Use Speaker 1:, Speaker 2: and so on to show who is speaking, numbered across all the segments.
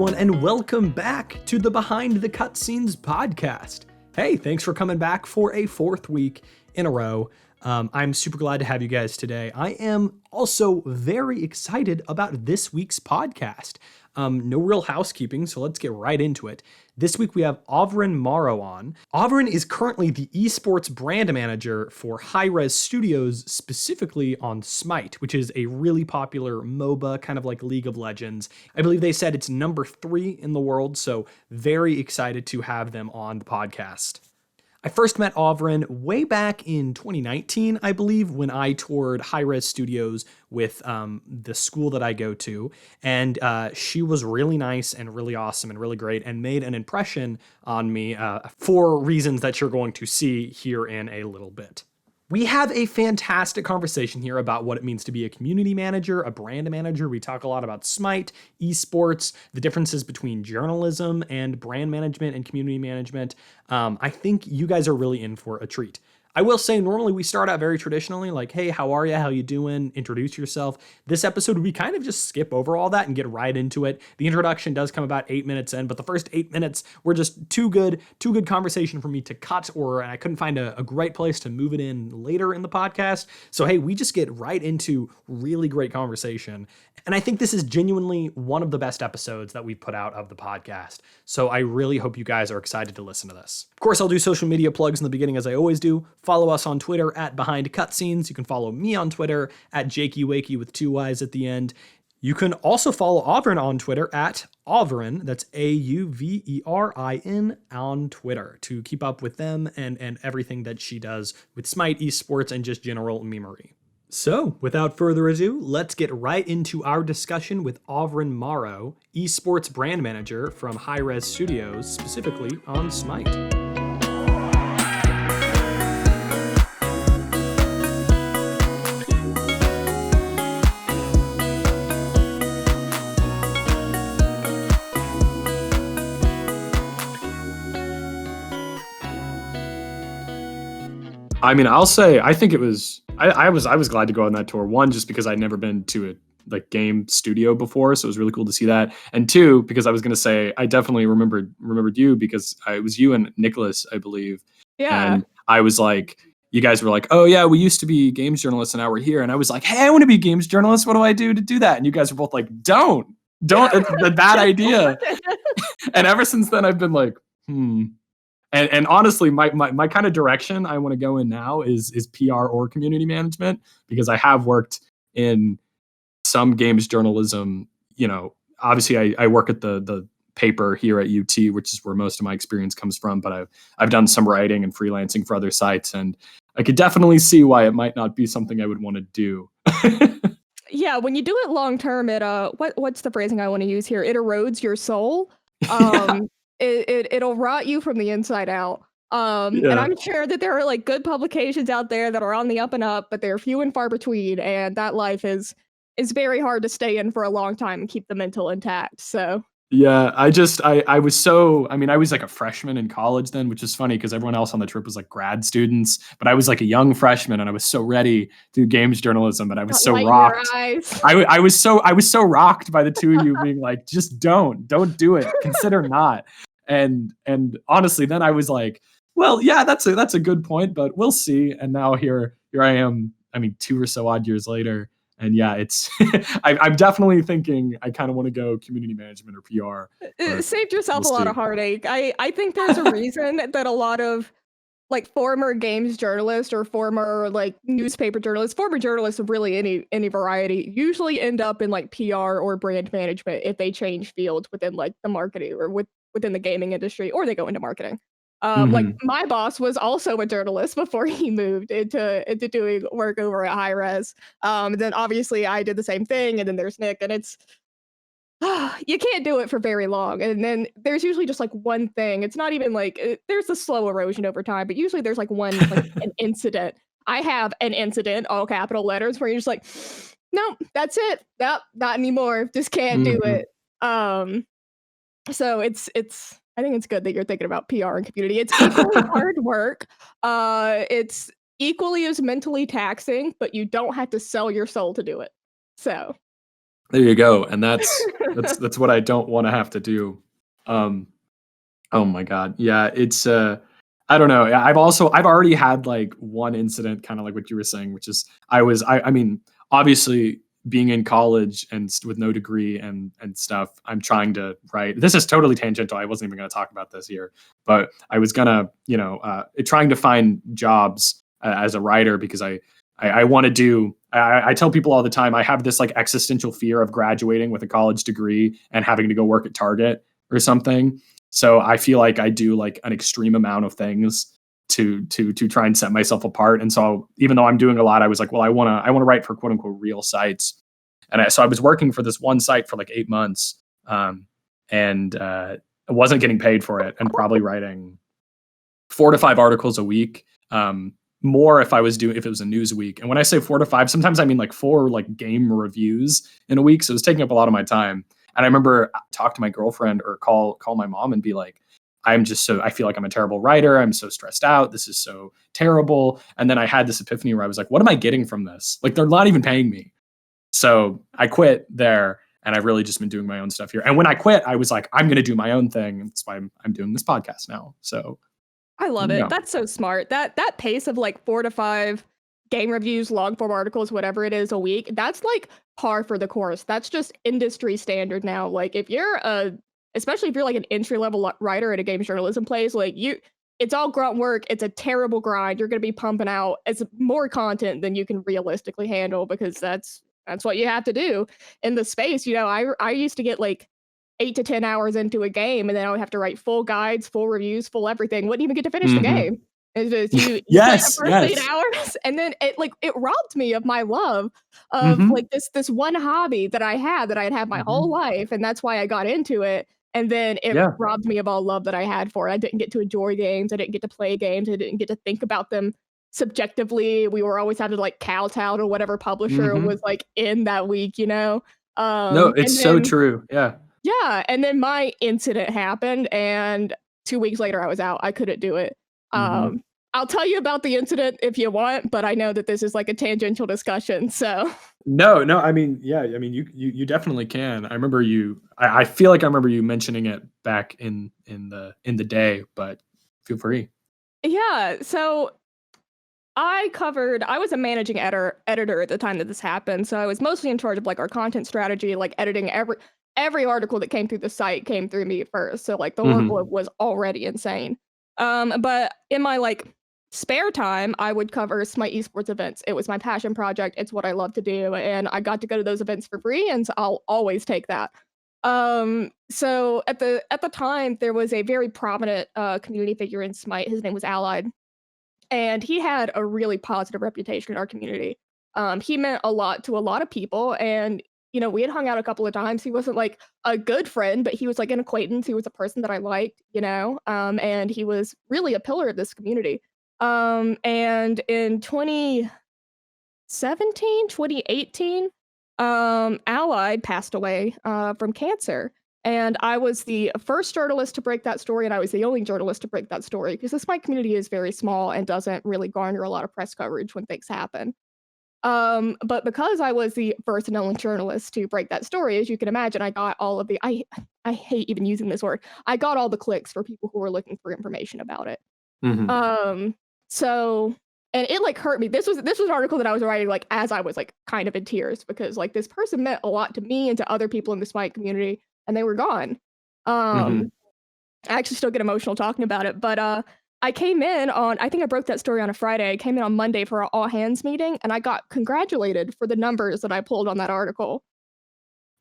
Speaker 1: everyone, and welcome back to the Behind the Cutscenes podcast. Hey, thanks for coming back for a fourth week in a row. I'm super glad to have you guys today. I am also very excited about this week's podcast. No real housekeeping, so let's get right into it. This week we have Auverin Morrow on. Auverin is currently the Esports brand manager for Hi-Rez Studios, specifically on Smite, which is a really popular MOBA, kind of like League of Legends. I believe they said it's number 3 in the world, so very excited to have them on the podcast. I first met Auverin way back in 2019, I believe, when I toured Hi-Rez Studios with the school that I go to. And she was really nice and really awesome and really great and made an impression on me for reasons that you're going to see here in a little bit. We have a fantastic conversation here about what it means to be a community manager, a brand manager. We talk a lot about Smite, esports, the differences between journalism and brand management and community management. I think you guys are really in for a treat. I will say normally we start out very traditionally, like, hey, how are you? How you doing? Introduce yourself. This episode, we kind of just skip over all that and get right into it. The introduction does come about 8 minutes in, but the first 8 minutes were just too good conversation for me to cut, and I couldn't find a great place to move it in later in the podcast. So, hey, we just get right into really great conversation. And I think this is genuinely one of the best episodes that we've put out of the podcast. So I really hope you guys are excited to listen to this. Of course, I'll do social media plugs in the beginning as I always do. Follow us on Twitter at Behind Cutscenes. You can follow me on Twitter at Jakey Wakey with 2 Y's at the end. You can also follow Auverin on Twitter at Auverin, that's Auverin on Twitter, to keep up with them and everything that she does with Smite, esports, and just general memery. So, without further ado, let's get right into our discussion with Auverin Morrow, esports brand manager from Hi-Rez Studios, specifically on Smite. I mean, I'll say, I think it was, I was glad to go on that tour. One, just because I'd never been to a game studio before, so it was really cool to see that. And two, because I was going to say, I definitely remembered you because it was you and Nicholas, I believe.
Speaker 2: Yeah.
Speaker 1: And I was like, you guys were like, oh yeah, we used to be games journalists and now we're here. And I was like, hey, I want to be a games journalist. What do I do to do that? And you guys were both like, don't, it's a bad idea. And ever since then, I've been like, And honestly, my kind of direction I want to go in now is PR or community management, because I have worked in some games journalism. You know, obviously I work at the paper here at UT, which is where most of my experience comes from. But I've done some writing and freelancing for other sites, and I could definitely see why it might not be something I would want to do.
Speaker 2: Yeah, when you do it long term, it what's the phrasing I want to use here? It erodes your soul. It'll rot you from the inside out. And I'm sure that there are like good publications out there that are on the up and up, but they're few and far between, and that life is very hard to stay in for a long time and keep the mental intact. So
Speaker 1: yeah, I was like a freshman in college then, which is funny because everyone else on the trip was like grad students, but I was like a young freshman and I was so ready to do games journalism, and I was so rocked. I was so rocked by the two of you being like, just don't do it. Consider not. And honestly, then I was like, well, yeah, that's a good point, but we'll see. And now here I am. I mean, 2 or so odd years later. And yeah, it's I'm definitely thinking I kind of want to go community management or PR.
Speaker 2: It saved yourself a lot of heartache. I think there's a reason that a lot of like former games journalists or former like newspaper journalists, former journalists of really any variety, usually end up in like PR or brand management if they change fields within like the marketing or within the gaming industry, or they go into marketing. Like my boss was also a journalist before he moved into doing work over at Hi-Rez. Then obviously I did the same thing, and then there's Nick, and it's you can't do it for very long. And then there's usually just like one thing. It's not even like there's a slow erosion over time, but usually there's like one an incident. I have an incident, all capital letters, where you're just like, no, that's it. Nope, not anymore. Just can't do it. So it's I think it's good that you're thinking about PR and community. It's equally hard work. It's equally as mentally taxing, but you don't have to sell your soul to do it. So
Speaker 1: There you go. And that's what I don't want to have to do. Um, oh my God. Yeah, it's I don't know. Yeah, I've already had like one incident, kind of like what you were saying, which is I mean, obviously being in college and with no degree and stuff, I'm trying to write. This is totally tangential. I wasn't even going to talk about this here, but I was gonna, trying to find jobs as a writer because I want to do. I tell people all the time I have this like existential fear of graduating with a college degree and having to go work at Target or something. So I feel like I do like an extreme amount of things to try and set myself apart. And so even though I'm doing a lot, I was like, well, I want to write for quote unquote real sites. And so I was working for this one site for like 8 months, and I wasn't getting paid for it, and probably writing 4 to 5 articles a week. More if it was a news week. And when I say 4 to 5, sometimes I mean like 4 like game reviews in a week. So it was taking up a lot of my time. And I remember talk to my girlfriend or call my mom and be like, I feel like I'm a terrible writer. I'm so stressed out. This is so terrible. And then I had this epiphany where I was like, what am I getting from this? Like, they're not even paying me. So I quit there, and I've really just been doing my own stuff here. And when I quit, I was like, I'm going to do my own thing. And that's why I'm doing this podcast now. So
Speaker 2: I love it. That's so smart. That pace of like 4 to 5 game reviews, long form articles, whatever it is a week, that's like par for the course. That's just industry standard now. Like especially if you're like an entry level writer at a games journalism place, like it's all grunt work. It's a terrible grind. You're going to be pumping out more content than you can realistically handle, because that's what you have to do in the space. I used to get like 8 to 10 hours into a game, and then I would have to write full guides, full reviews, full everything. Wouldn't even get to finish the game. It's just you
Speaker 1: yes,
Speaker 2: play the first 8 hours, and then it robbed me of my love of like this one hobby that I had my whole life, and that's why I got into it. And then it robbed me of all love that I had for it. I didn't get to enjoy games. I didn't get to play games. I didn't get to think about them subjectively. We were always having to like kowtow to whatever publisher was like in that week,
Speaker 1: No, it's so true. Yeah.
Speaker 2: Yeah. And then my incident happened, and 2 weeks later I was out. I couldn't do it. I'll tell you about the incident if you want, but I know that this is like a tangential discussion. So
Speaker 1: No, I mean, yeah, I mean, you definitely can. I remember I feel like I remember you mentioning it back in the day, but feel free.
Speaker 2: Yeah. So I was a managing editor at the time that this happened. So I was mostly in charge of like our content strategy, like editing every article that came through the site came through me first. So like the workload was already insane. But in my like spare time, I would cover Smite Esports events. It was my passion project. It's what I love to do. And I got to go to those events for free. And so I'll always take that. So at the time, there was a very prominent community figure in Smite. His name was Allied. And he had a really positive reputation in our community. He meant a lot to a lot of people. And, we had hung out a couple of times. He wasn't like a good friend, but he was like an acquaintance. He was a person that I liked, and he was really a pillar of this community. And in 2018, Allied passed away from cancer. And I was the first journalist to break that story, and I was the only journalist to break that story, because the Smite community is very small and doesn't really garner a lot of press coverage when things happen. But because I was the first and only journalist to break that story, as you can imagine, I got all of the I hate even using this word. I got all the clicks for people who were looking for information about it. So, and it like hurt me. This was an article that I was writing like as I was like kind of in tears, because like this person meant a lot to me and to other people in the Smite community, and they were gone. I actually still get emotional talking about it, but I came in I think I broke that story on a Friday. I came in on Monday for our all hands meeting, and I got congratulated for the numbers that I pulled on that article.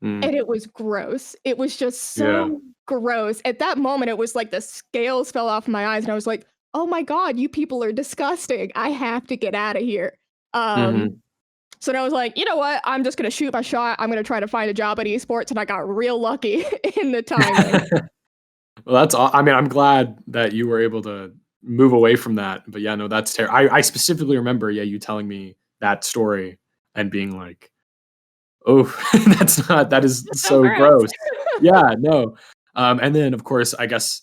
Speaker 2: And it was gross. It was just so gross. At that moment, it was like the scales fell off my eyes, and I was like, oh my God, you people are disgusting. I have to get out of here. So then I was like, you know what? I'm just going to shoot my shot. I'm going to try to find a job at Esports, and I got real lucky in the timing.
Speaker 1: Well, I'm glad that you were able to move away from that. But yeah, no, that's terrible. I specifically remember, you telling me that story and being like, oh, that is so gross. Yeah, no. And then of course, I guess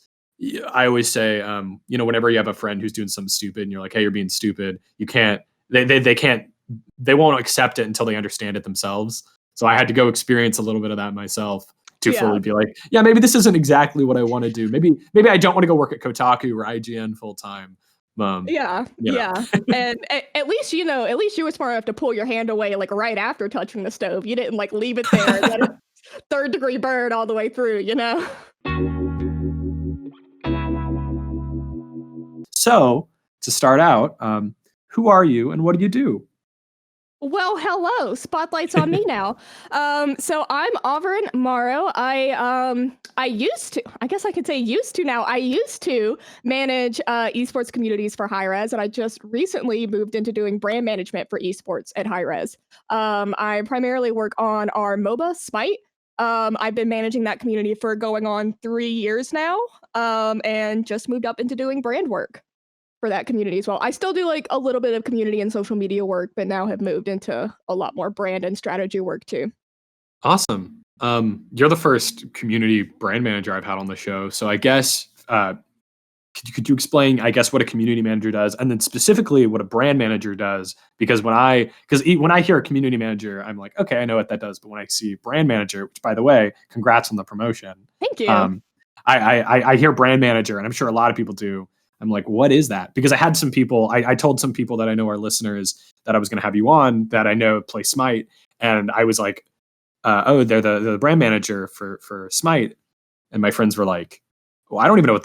Speaker 1: I always say, whenever you have a friend who's doing something stupid and you're like, hey, you're being stupid, you can't, they won't accept it until they understand it themselves. So I had to go experience a little bit of that myself to
Speaker 2: Yeah.
Speaker 1: fully be like, yeah, maybe this isn't exactly what I want to do. Maybe I don't want to go work at Kotaku or IGN full time.
Speaker 2: Yeah. And at least you were smart enough to pull your hand away like right after touching the stove. You didn't like leave it there and let it third-degree burn all the way through, you know?
Speaker 1: So to start out, who are you and what do you do?
Speaker 2: Well, hello. Spotlight's on me now. So I'm Auverin Morrow. I used to, I guess I could say used to now. I used to manage esports communities for Hi-Rez, and I just recently moved into doing brand management for esports at Hi-Rez. I primarily work on our MOBA Smite. I've been managing that community for going on 3 years now, and just moved up into doing brand work for that community as well. I still do like a little bit of community and social media work, but now have moved into a lot more brand and strategy work too.
Speaker 1: Awesome. You're the first community brand manager I've had on the show. So I guess could you explain, I guess, what a community manager does, and then specifically what a brand manager does? Because when I hear a community manager, I'm like, okay, I know what that does. But when I see brand manager, which by the way, congrats on the promotion.
Speaker 2: Thank you.
Speaker 1: I hear brand manager, and I'm sure a lot of people do. I'm like, what is that? Because I had some people, I told some people that I know are listeners that I was going to have you on that I know play Smite, and I was like, oh, they're the brand manager for Smite, and my friends were like, well, I don't know what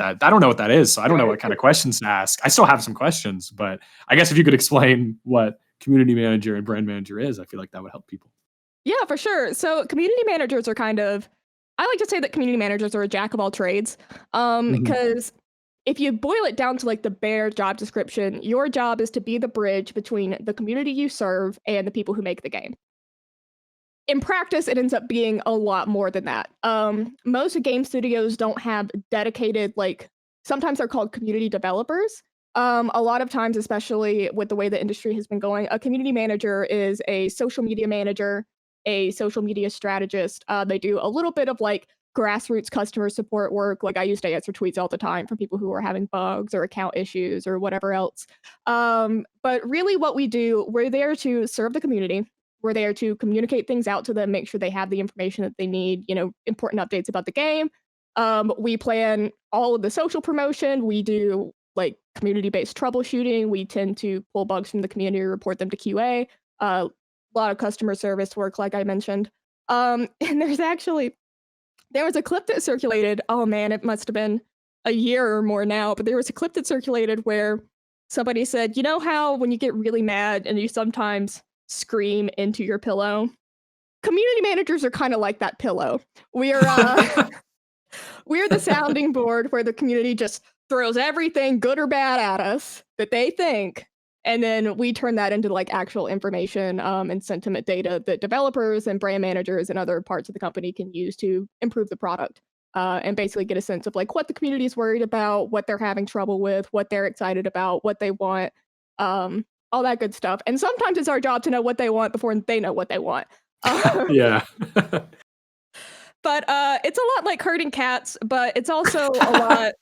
Speaker 1: that is, so I don't know what kind of questions to ask. I still have some questions, but I guess if you could explain what community manager and brand manager is, I feel like that would help people.
Speaker 2: Yeah, for sure. So community managers are I like to say that community managers are a jack of all trades. Because if you boil it down to like the bare job description, your job is to be the bridge between the community you serve and the people who make the game. In practice, it ends up being a lot more than that. Most game studios don't have dedicated, like, sometimes they're called community developers. A lot of times, especially with the way the industry has been going, a community manager is a social media manager, a social media strategist. They do a little bit of like grassroots customer support work. Like I used to answer tweets all the time from people who are having bugs or account issues or whatever else. But really what we do, we're there to serve the community. We're there to communicate things out to them, make sure they have the information that they need, important updates about the game. We plan all of the social promotion. We do like community-based troubleshooting. We tend to pull bugs from the community, report them to QA. A lot of customer service work, like I mentioned. And there was a clip that circulated. Oh man, it must have been a year or more now, but there was a clip that circulated where somebody said, you know how when you get really mad and you sometimes scream into your pillow? Community managers are kind of like that pillow. We're we're the sounding board where the community just throws everything good or bad at us that they think, and then we turn that into like actual information and sentiment data that developers and brand managers and other parts of the company can use to improve the product and basically get a sense of like what the community is worried about, what they're having trouble with, what they're excited about, what they want, all that good stuff. And sometimes it's our job to know what they want before they know what they want.
Speaker 1: Yeah.
Speaker 2: But it's a lot like herding cats, but it's also a lot.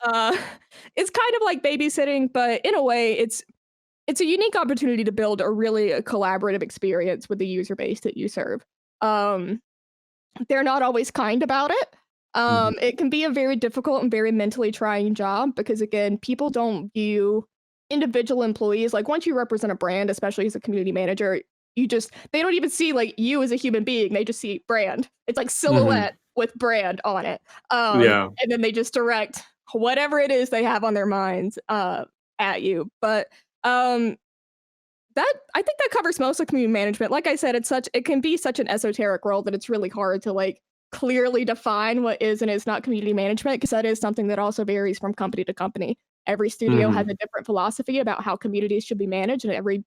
Speaker 2: It's kind of like babysitting, but in a way, it's a unique opportunity to build a collaborative experience with the user base that you serve. They're not always kind about it. It can be a very difficult and very mentally trying job because, again, people don't view individual employees like once you represent a brand, especially as a community manager. They don't even see like you as a human being. They just see brand. It's like silhouette with brand on it.
Speaker 1: Yeah.
Speaker 2: And then they just direct whatever it is they have on their minds at you. But I think that covers most of community management. Like I said, it can be such an esoteric role that it's really hard to like clearly define what is and is not community management, because that is something that also varies from company to company. Every studio has a different philosophy about how communities should be managed, and every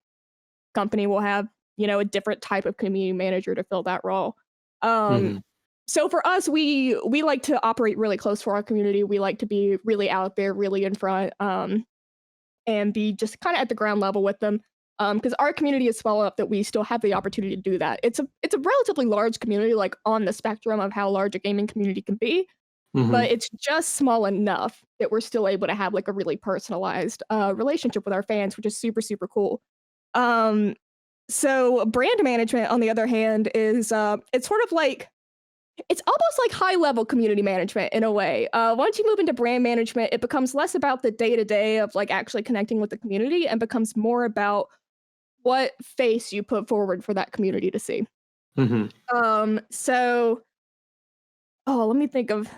Speaker 2: company will have, a different type of community manager to fill that role. So for us, we like to operate really close to our community. We like to be really out there, really in front, and be just kind of at the ground level with them. Because our community is small enough that we still have the opportunity to do that. It's a relatively large community, like on the spectrum of how large a gaming community can be, but it's just small enough that we're still able to have like a really personalized relationship with our fans, which is super, super cool. So brand management, on the other hand, is it's sort of like, it's almost like high-level community management in a way. Once you move into brand management, it becomes less about the day-to-day of like actually connecting with the community and becomes more about what face you put forward for that community to see. So let me think of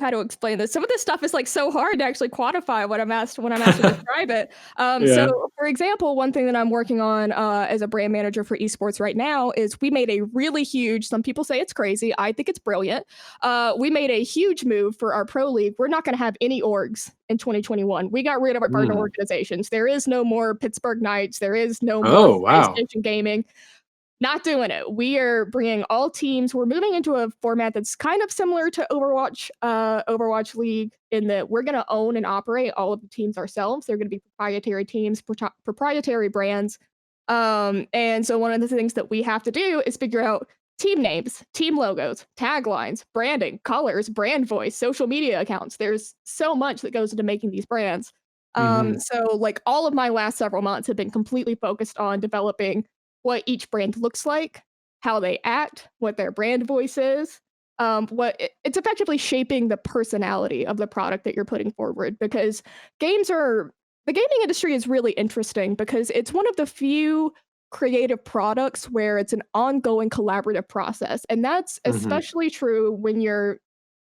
Speaker 2: how to explain this. Some of this stuff is like so hard to actually quantify when I'm asked to describe it. So for example, one thing that I'm working on as a brand manager for esports right now is we made a really huge, some people say it's crazy, I think it's brilliant. We made a huge move for our pro league. We're not going to have any orgs in 2021. We got rid of our partner organizations. There is no more Pittsburgh Knights. There is no more PlayStation Gaming. Not doing it. We are bringing all teams. We're moving into a format that's kind of similar to Overwatch League, in that we're going to own and operate all of the teams ourselves. They're going to be proprietary teams, proprietary brands. And so one of the things that we have to do is figure out team names, team logos, taglines, branding, colors, brand voice, social media accounts. There's so much that goes into making these brands. So like all of my last several months have been completely focused on developing what each brand looks like, how they act, what their brand voice is. It's effectively shaping the personality of the product that you're putting forward, because the gaming industry is really interesting because it's one of the few creative products where it's an ongoing collaborative process. And that's especially true when you're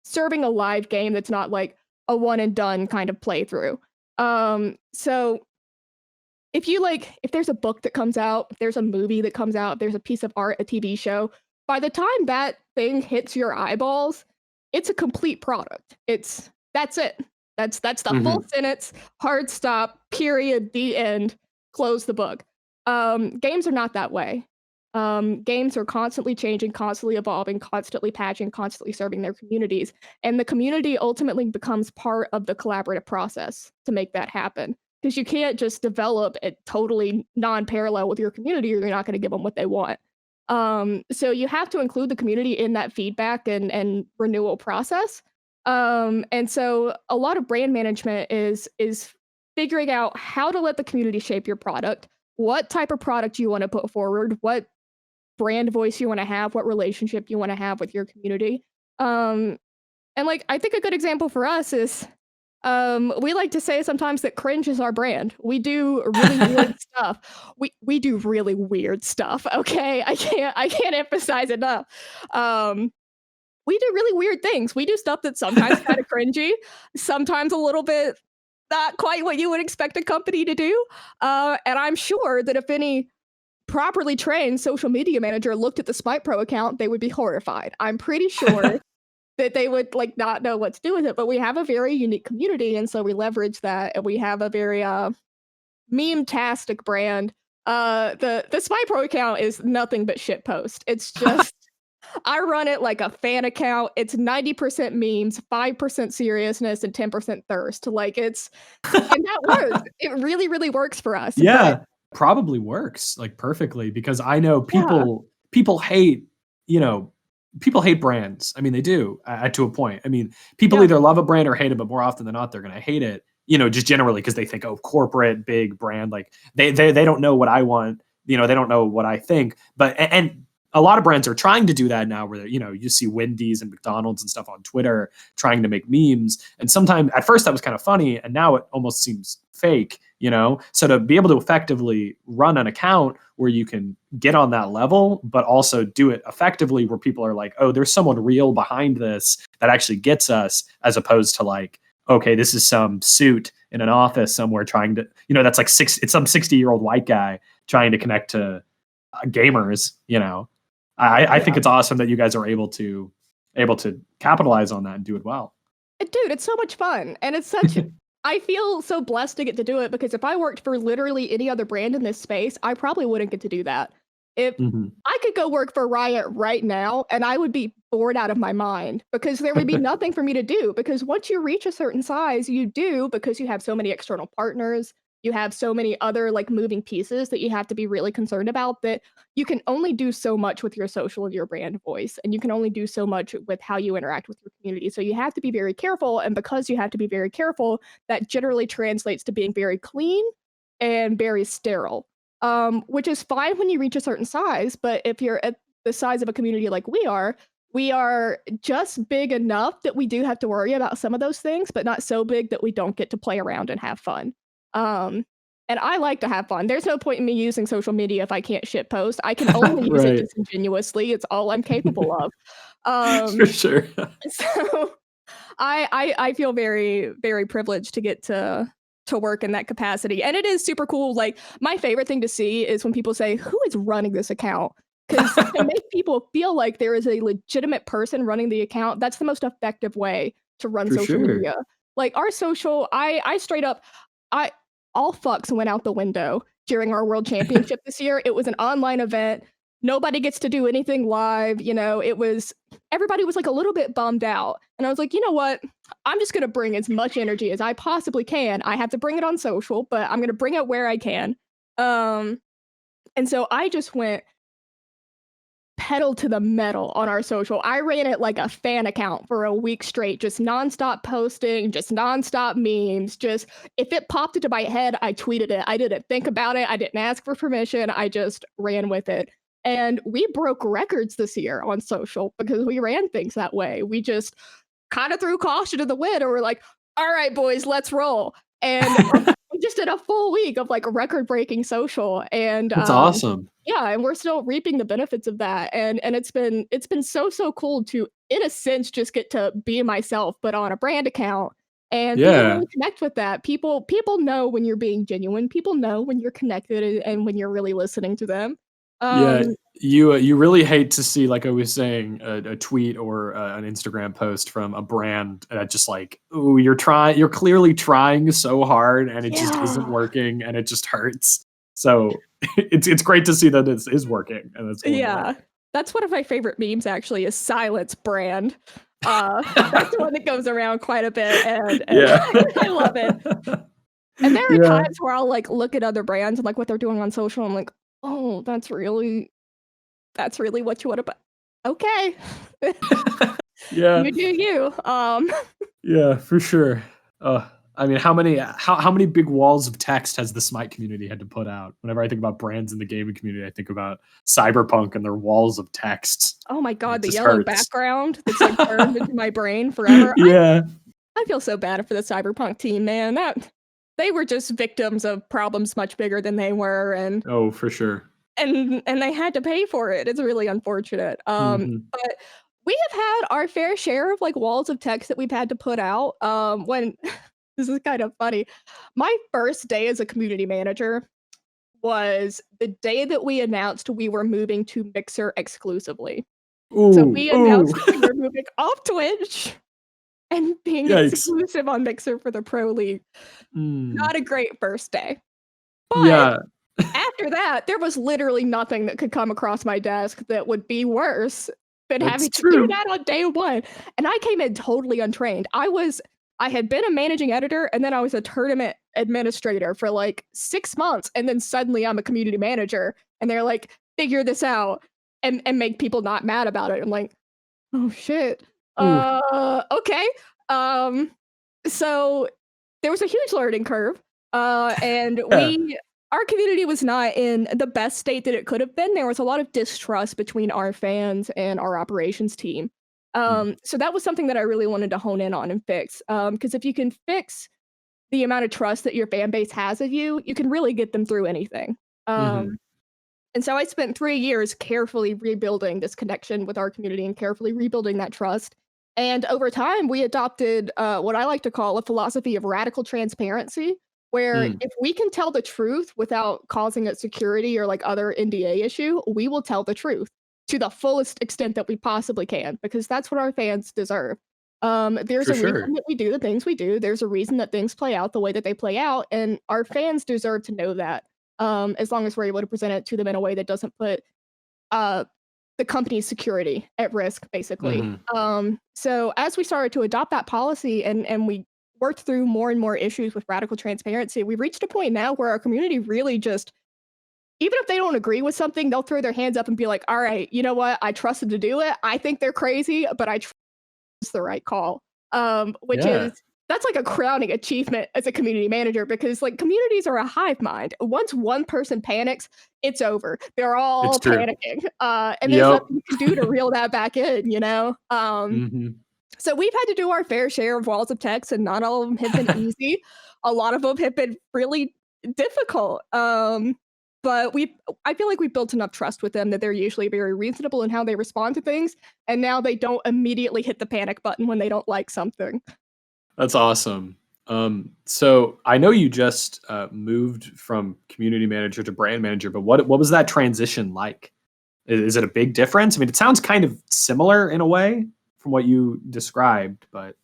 Speaker 2: serving a live game that's not like a one and done kind of playthrough. So if there's a book that comes out, if there's a movie that comes out, if there's a piece of art, a TV show, by the time that thing hits your eyeballs, it's a complete product. That's it. That's the full sentence, hard stop, period, the end, close the book. Games are not that way. Games are constantly changing, constantly evolving, constantly patching, constantly serving their communities. And the community ultimately becomes part of the collaborative process to make that happen. Because you can't just develop it totally non-parallel with your community, or you're not going to give them what they want. So you have to include the community in that feedback and renewal process. And so a lot of brand management is figuring out how to let the community shape your product, what type of product you want to put forward, what brand voice you want to have, what relationship you want to have with your community. And like, I think a good example for us is, we like to say sometimes that cringe is our brand. We do really weird stuff. We do really weird stuff. Okay, I can't emphasize enough. We do really weird things. We do stuff that's sometimes kind of cringy, sometimes a little bit not quite what you would expect a company to do. And I'm sure that if any properly trained social media manager looked at the Smite Pro account, they would be horrified. I'm pretty sure that they would like not know what to do with it. But we have a very unique community, and so we leverage that, and we have a very meme-tastic brand. The Smite Pro account is nothing but shit post. It's just I run it like a fan account. It's 90% memes, 5% seriousness, and 10% thirst. Like and that works. It really, really works for us.
Speaker 1: Yeah, probably works like perfectly, because I know people hate, people hate brands. I mean, they do to a point. I mean, people either love a brand or hate it, but more often than not, they're going to hate it, just generally because they think, oh, corporate, big brand, like they don't know what I want. They don't know what I think. But, and a lot of brands are trying to do that now, where, you see Wendy's and McDonald's and stuff on Twitter trying to make memes. And sometimes at first that was kind of funny, and now it almost seems fake, So to be able to effectively run an account where you can get on that level, but also do it effectively where people are like, oh, there's someone real behind this that actually gets us, as opposed to like, okay, this is some suit in an office somewhere trying to, that's like it's some 60-year-old white guy trying to connect to gamers, I think it's awesome that you guys are able to capitalize on that and do it well.
Speaker 2: Dude, it's so much fun. And it's such I feel so blessed to get to do it, because if I worked for literally any other brand in this space, I probably wouldn't get to do that. If I could go work for Riot right now, and I would be bored out of my mind, because there would be nothing for me to do. Because once you reach a certain size, because you have so many external partners, you have so many other like moving pieces that you have to be really concerned about, that you can only do so much with your social and your brand voice, and you can only do so much with how you interact with your community. So you have to be very careful, and because you have to be very careful, that generally translates to being very clean and very sterile. which is fine when you reach a certain size. But if you're at the size of a community like we are just big enough that we do have to worry about some of those things, but not so big that we don't get to play around and have fun. And I like to have fun. There's no point in me using social media if I can't shitpost. I can only use it disingenuously. It's all I'm capable of.
Speaker 1: For sure.
Speaker 2: So I feel very, very privileged to get to work in that capacity. And it is super cool. Like, my favorite thing to see is when people say, who is running this account? Because to make people feel like there is a legitimate person running the account, that's the most effective way to run social media. Like, our social, I straight up, all fucks went out the window during our World Championship this year. It was an online event. Nobody gets to do anything live. You know, everybody was like a little bit bummed out. And I was like, you know what? I'm just going to bring as much energy as I possibly can. I have to bring it on social, but I'm going to bring it where I can. And so I just went pedal to the metal on our social. I ran it like a fan account for a week straight, just nonstop posting, just nonstop memes. Just, if it popped into my head, I tweeted it. I didn't think about it. I didn't ask for permission. I just ran with it. And we broke records this year on social because we ran things that way. We just kind of threw caution to the wind and we're like, all right, boys, let's roll. And we just did a full week of like record-breaking social. And
Speaker 1: that's awesome.
Speaker 2: Yeah, and we're still reaping the benefits of that. And it's been so cool to, in a sense, just get to be myself, but on a brand account. And people really connect with that. People know when you're being genuine. People know when you're connected and when you're really listening to them.
Speaker 1: You really hate to see, like I was saying, a tweet or an Instagram post from a brand that just like, ooh, you're clearly trying so hard and it just isn't working and it just hurts. So it's great to see that it is working. And it's
Speaker 2: that's one of my favorite memes actually, is silence brand. That's one that goes around quite a bit, and I love it. And there are times where I'll like look at other brands and like what they're doing on social. I'm like, oh, that's really what you want to. Okay. You do you.
Speaker 1: Yeah, for sure. I mean, how many big walls of text has the Smite community had to put out? Whenever I think about brands in the gaming community, I think about Cyberpunk and their walls of text.
Speaker 2: Oh my god, the yellow background that's like burned into my brain forever. I feel so bad for the Cyberpunk team, man. They were just victims of problems much bigger than they were, and
Speaker 1: for sure.
Speaker 2: And they had to pay for it. It's really unfortunate. But we have had our fair share of like walls of text that we've had to put out. When this is kind of funny. My first day as a community manager was the day that we announced we were moving to Mixer exclusively. So we announced we were moving off Twitch and being exclusive on Mixer for the Pro League. Not a great first day. But after that, there was literally nothing that could come across my desk that would be worse than having to do that on day one. And I came in totally untrained. I had been a managing editor, and then I was a tournament administrator for like 6 months, and then suddenly I'm a community manager, and they're like, figure this out and make people not mad about it. I'm like, oh shit. Okay. So there was a huge learning curve, and our community was not in the best state that it could have been. There was a lot of distrust between our fans and our operations team. So that was something that I really wanted to hone in on and fix. Because if you can fix the amount of trust that your fan base has of you, you can really get them through anything. And so I spent 3 years carefully rebuilding this connection with our community and carefully rebuilding that trust. And over time, we adopted what I like to call a philosophy of radical transparency, where if we can tell the truth without causing a security or like other NDA issue, we will tell the truth to the fullest extent that we possibly can, because that's what our fans deserve. There's a reason that we do the things we do. There's a reason that things play out the way that they play out, and our fans deserve to know that, as long as we're able to present it to them in a way that doesn't put the company's security at risk, basically. So as we started to adopt that policy and we worked through more and more issues with radical transparency, we've reached a point now where our community really just, even if they don't agree with something, they'll throw their hands up and be like, all right, you know what? I trusted to do it. I think they're crazy, but I trust it's the right call. Which is that's like a crowning achievement as a community manager, because like communities are a hive mind. Once one person panics, it's over. They're all panicking. And there's nothing you can do to reel that back in, you know? So we've had to do our fair share of walls of text, and not all of them have been easy. A lot of them have been really difficult. But I feel like we've built enough trust with them that they're usually very reasonable in how they respond to things. And now they don't immediately hit the panic button when they don't like something.
Speaker 1: That's awesome. So I know you just moved from community manager to brand manager, but what was that transition like? Is it a big difference? I mean, it sounds kind of similar in a way from what you described, but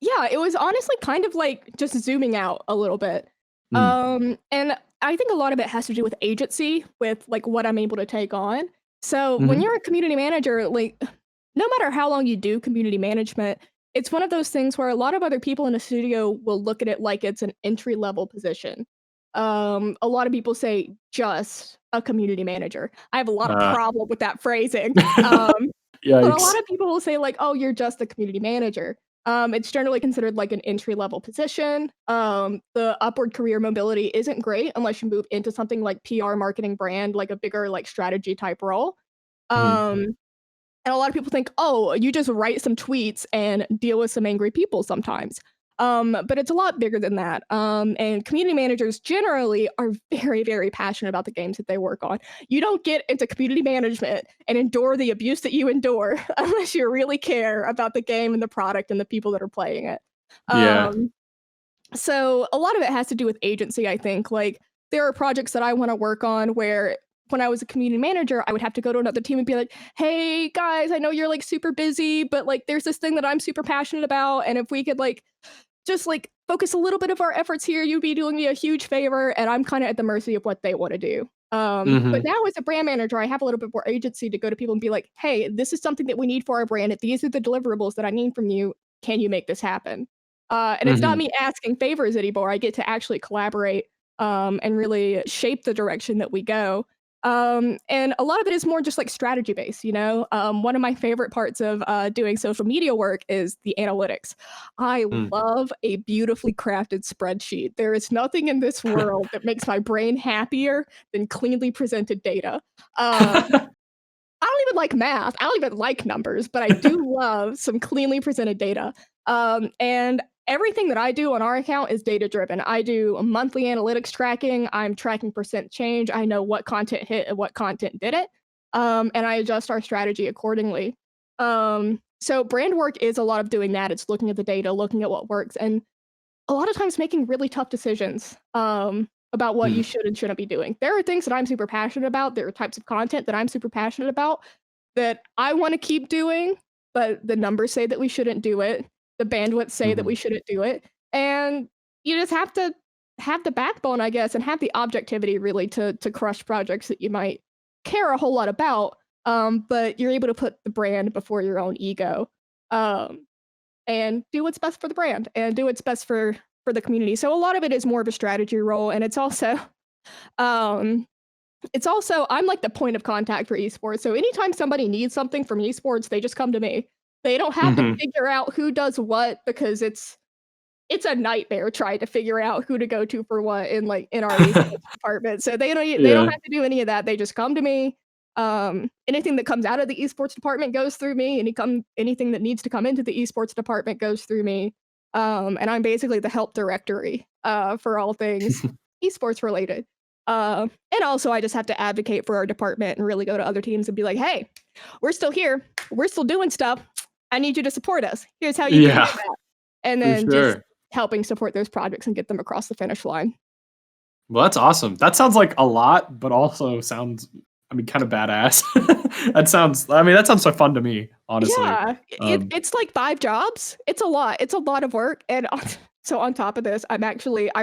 Speaker 2: yeah, it was honestly kind of like just zooming out a little bit. And I think a lot of it has to do with agency, with like what I'm able to take on. So when you're a community manager, like no matter how long you do community management, it's one of those things where a lot of other people in a studio will look at it like it's an entry level position. A lot of people say just a community manager. I have a lot of problem with that phrasing. But a lot of people will say like, oh, you're just a community manager. It's generally considered like an entry level position. The upward career mobility isn't great unless you move into something like PR, marketing, brand, like a bigger like strategy type role. And a lot of people think, oh, you just write some tweets and deal with some angry people sometimes. But it's a lot bigger than that. And community managers generally are very, very passionate about the games that they work on. You don't get into community management and endure the abuse that you endure unless you really care about the game and the product and the people that are playing it. So a lot of it has to do with agency, I think. Like, there are projects that I want to work on where when I was a community manager, I would have to go to another team and be like, hey guys, I know you're like super busy, but like there's this thing that I'm super passionate about. And if we could like just like focus a little bit of our efforts here, you'd be doing me a huge favor. And I'm kind of at the mercy of what they want to do. But now as a brand manager, I have a little bit more agency to go to people and be like, hey, this is something that we need for our brand. These are the deliverables that I need from you. Can you make this happen? And it's not me asking favors anymore. I get to actually collaborate and really shape the direction that we go. And a lot of it is more just like strategy based, you know. One of my favorite parts of doing social media work is the analytics. I love a beautifully crafted spreadsheet. There is nothing in this world that makes my brain happier than cleanly presented data. I don't even like math. I don't even like numbers, but I do love some cleanly presented data. And everything that I do on our account is data driven. I do a monthly analytics tracking. I'm tracking percent change. I know what content hit and what content didn't. And I adjust our strategy accordingly. So brand work is a lot of doing that. It's looking at the data, looking at what works, and a lot of times making really tough decisions about what you should and shouldn't be doing. There are things that I'm super passionate about. There are types of content that I'm super passionate about that I want to keep doing, but the numbers say that we shouldn't do it. The bandwidth say that we shouldn't do it. And you just have to have the backbone, I guess, and have the objectivity really to crush projects that you might care a whole lot about. But you're able to put the brand before your own ego. And do what's best for the brand and do what's best for the community. So a lot of it is more of a strategy role. And it's also I'm like the point of contact for esports. So anytime somebody needs something from esports, they just come to me. They don't have to figure out who does what, because it's a nightmare trying to figure out who to go to for what in our esports department. So they don't have to do any of that. They just come to me. Anything that comes out of the esports department goes through me. Anything that needs to come into the esports department goes through me. And I'm basically the help directory for all things esports related. And also I just have to advocate for our department and really go to other teams and be like, hey, we're still here. We're still doing stuff. I need you to support us. Here's how you can do that. And then just helping support those projects and get them across the finish line.
Speaker 1: Well, that's awesome. That sounds like a lot, but also sounds, kind of badass. That sounds so fun to me, honestly.
Speaker 2: Yeah, it's like 5 jobs. It's a lot. It's a lot of work. And so on top of this, I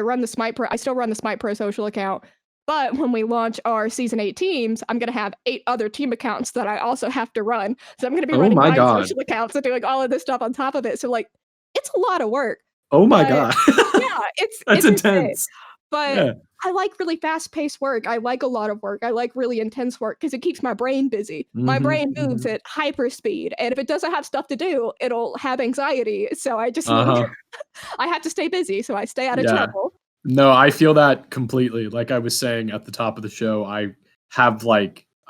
Speaker 2: run the Smite Pro. I still run the Smite Pro social account. But when we launch our Season 8 teams, I'm going to have 8 other team accounts that I also have to run. So I'm going to be running my social accounts and doing all of this stuff on top of it. So like, it's a lot of work.
Speaker 1: Oh my God.
Speaker 2: Yeah, it's
Speaker 1: intense.
Speaker 2: insane. But I like really fast-paced work. I like a lot of work. I like really intense work because it keeps my brain busy. My brain moves at hyper speed, and if it doesn't have stuff to do, it'll have anxiety. So I just need I have to stay busy, so I stay out of trouble.
Speaker 3: No, I feel that completely. Like I was saying at the top of the show, I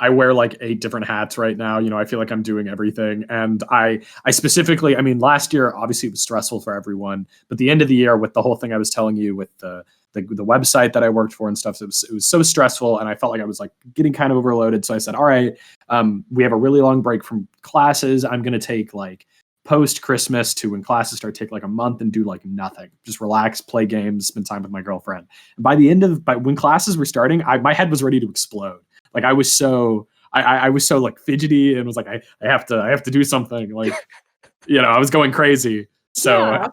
Speaker 3: wear like 8 different hats right now. I feel like I'm doing everything. And I specifically, I mean, last year, obviously it was stressful for everyone, but the end of the year with the whole thing I was telling you with the website that I worked for and stuff, so it was so stressful. And I felt like I was like getting kind of overloaded. So I said, all right, we have a really long break from classes. I'm going to take like post Christmas to when classes start, take like a month and do like nothing, just relax, play games, spend time with my girlfriend. And by the end of, when classes were starting, my head was ready to explode. Like I was so like fidgety and was like, I have to do something. Like, I was going crazy. So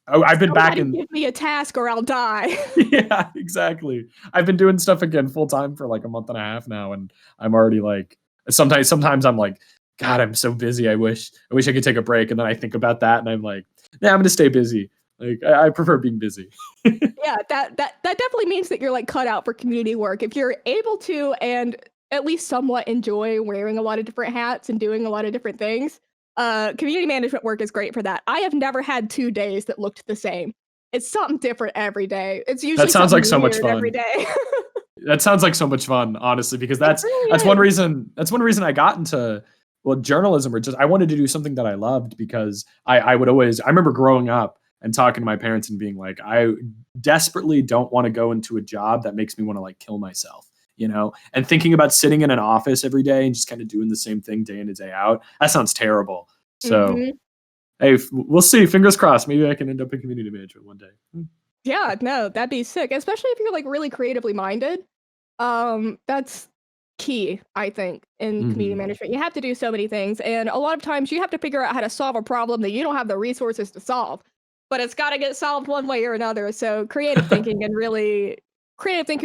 Speaker 3: I've been back in.
Speaker 2: Give me a task or I'll die.
Speaker 3: Yeah, exactly. I've been doing stuff again full time for like a month and a half now, and I'm already like, sometimes I'm like, God, I'm so busy. I wish I could take a break. And then I think about that, and I'm like, nah, I'm gonna stay busy. Like I prefer being busy.
Speaker 2: Yeah, that definitely means that you're like cut out for community work. If you're able to and at least somewhat enjoy wearing a lot of different hats and doing a lot of different things, community management work is great for that. I have never had 2 days that looked the same. It's something different every day. It's usually
Speaker 3: that sounds like so much fun
Speaker 2: every day.
Speaker 3: That sounds like so much fun, honestly, because that's one reason I got into journalism, or just I wanted to do something that I loved, because I remember growing up and talking to my parents and being like, I desperately don't want to go into a job that makes me want to like kill myself, and thinking about sitting in an office every day and just kind of doing the same thing day in and day out. That sounds terrible. So, hey, we'll see. Fingers crossed. Maybe I can end up in community management one day.
Speaker 2: Yeah, no, that'd be sick, especially if you're like really creatively minded. That's key, I think, in community management. You have to do so many things, and a lot of times you have to figure out how to solve a problem that you don't have the resources to solve, but it's got to get solved one way or another. So creative thinking,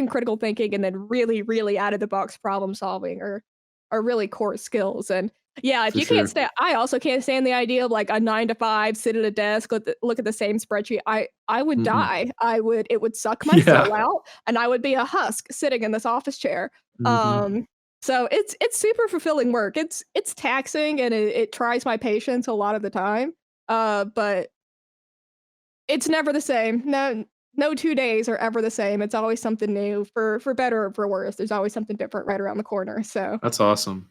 Speaker 2: critical thinking, and then really, really out of the box problem solving are really core skills. And yeah, if you can't stand, I also can't stand the idea of like a 9 to 5, sit at a desk, look at the same spreadsheet. I would die. It would suck my soul out, and I would be a husk sitting in this office chair. So it's super fulfilling work. It's taxing, and it tries my patience a lot of the time. But it's never the same. No 2 days are ever the same. It's always something new, for better or for worse. There's always something different right around the corner. So
Speaker 3: that's awesome.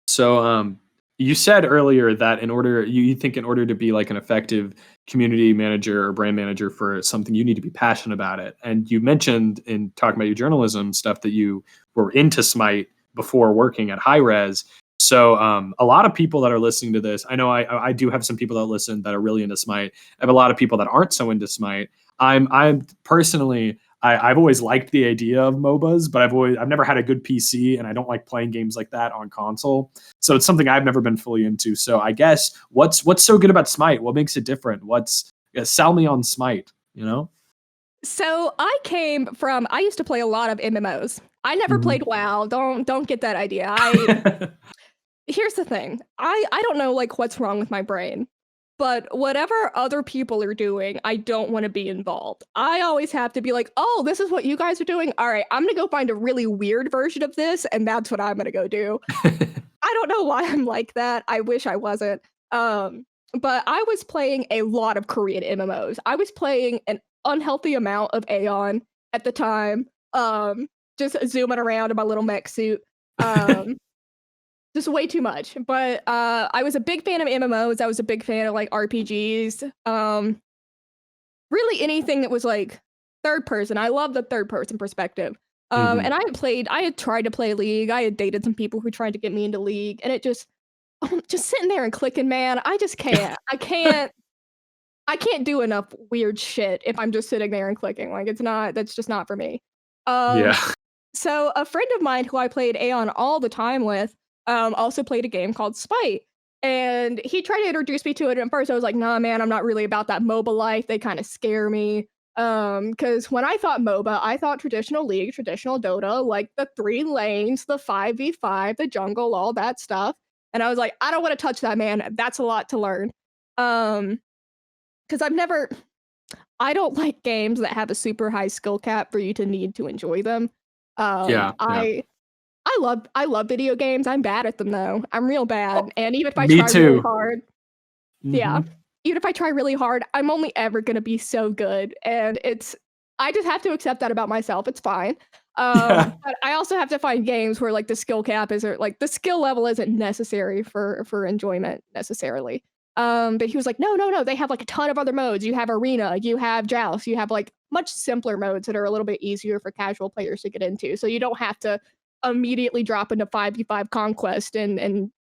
Speaker 3: So you said earlier that you think in order to be like an effective community manager or brand manager for something, you need to be passionate about it. And you mentioned in talking about your journalism stuff that you were into Smite before working at Hi-Rez. So a lot of people that are listening to this, I know I do have some people that listen that are really into Smite. I have a lot of people that aren't so into Smite. I'm personally, I've always liked the idea of MOBAs, but I've never had a good PC, and I don't like playing games like that on console. So it's something I've never been fully into. So I guess what's so good about Smite? What makes it different? Sell me on Smite,
Speaker 2: So I used to play a lot of MMOs. I never played WoW. Don't get that idea. Here's the thing. I don't know like what's wrong with my brain, but whatever other people are doing, I don't want to be involved. I always have to be like, oh, this is what you guys are doing? All right, I'm going to go find a really weird version of this, and that's what I'm going to go do. I don't know why I'm like that. I wish I wasn't. But I was playing a lot of Korean MMOs. I was playing an unhealthy amount of Aeon at the time. Just zooming around in my little mech suit. Just way too much. But I was a big fan of MMOs. I was a big fan of like RPGs. Really anything that was like third person. I love the third person perspective. And I had tried to play League. I had dated some people who tried to get me into League, and it just sitting there and clicking, man, I just can't. I can't do enough weird shit if I'm just sitting there and clicking. Like that's just not for me. So a friend of mine who I played Aeon all the time with, also played a game called Smite. And he tried to introduce me to it. And at first I was like, nah, man, I'm not really about that MOBA life. They kind of scare me. Because when I thought MOBA, I thought traditional League, traditional Dota, like the 3 lanes, the 5v5, the jungle, all that stuff. And I was like, I don't want to touch that, man. That's a lot to learn. Because I don't like games that have a super high skill cap for you to need to enjoy them. I love video games. I'm bad at them though. I'm real bad.
Speaker 3: Oh,
Speaker 2: And even if I
Speaker 3: me
Speaker 2: try really
Speaker 3: too.
Speaker 2: hard, yeah. Even if I try really hard, I'm only ever gonna be so good. And I just have to accept that about myself. It's fine.
Speaker 3: Yeah.
Speaker 2: But I also have to find games where like the skill cap isn't like the skill level isn't necessary for enjoyment necessarily. But he was like, no, they have like a ton of other modes. You have arena, you have joust, you have like much simpler modes that are a little bit easier for casual players to get into. So you don't have to immediately drop into 5v5 conquest and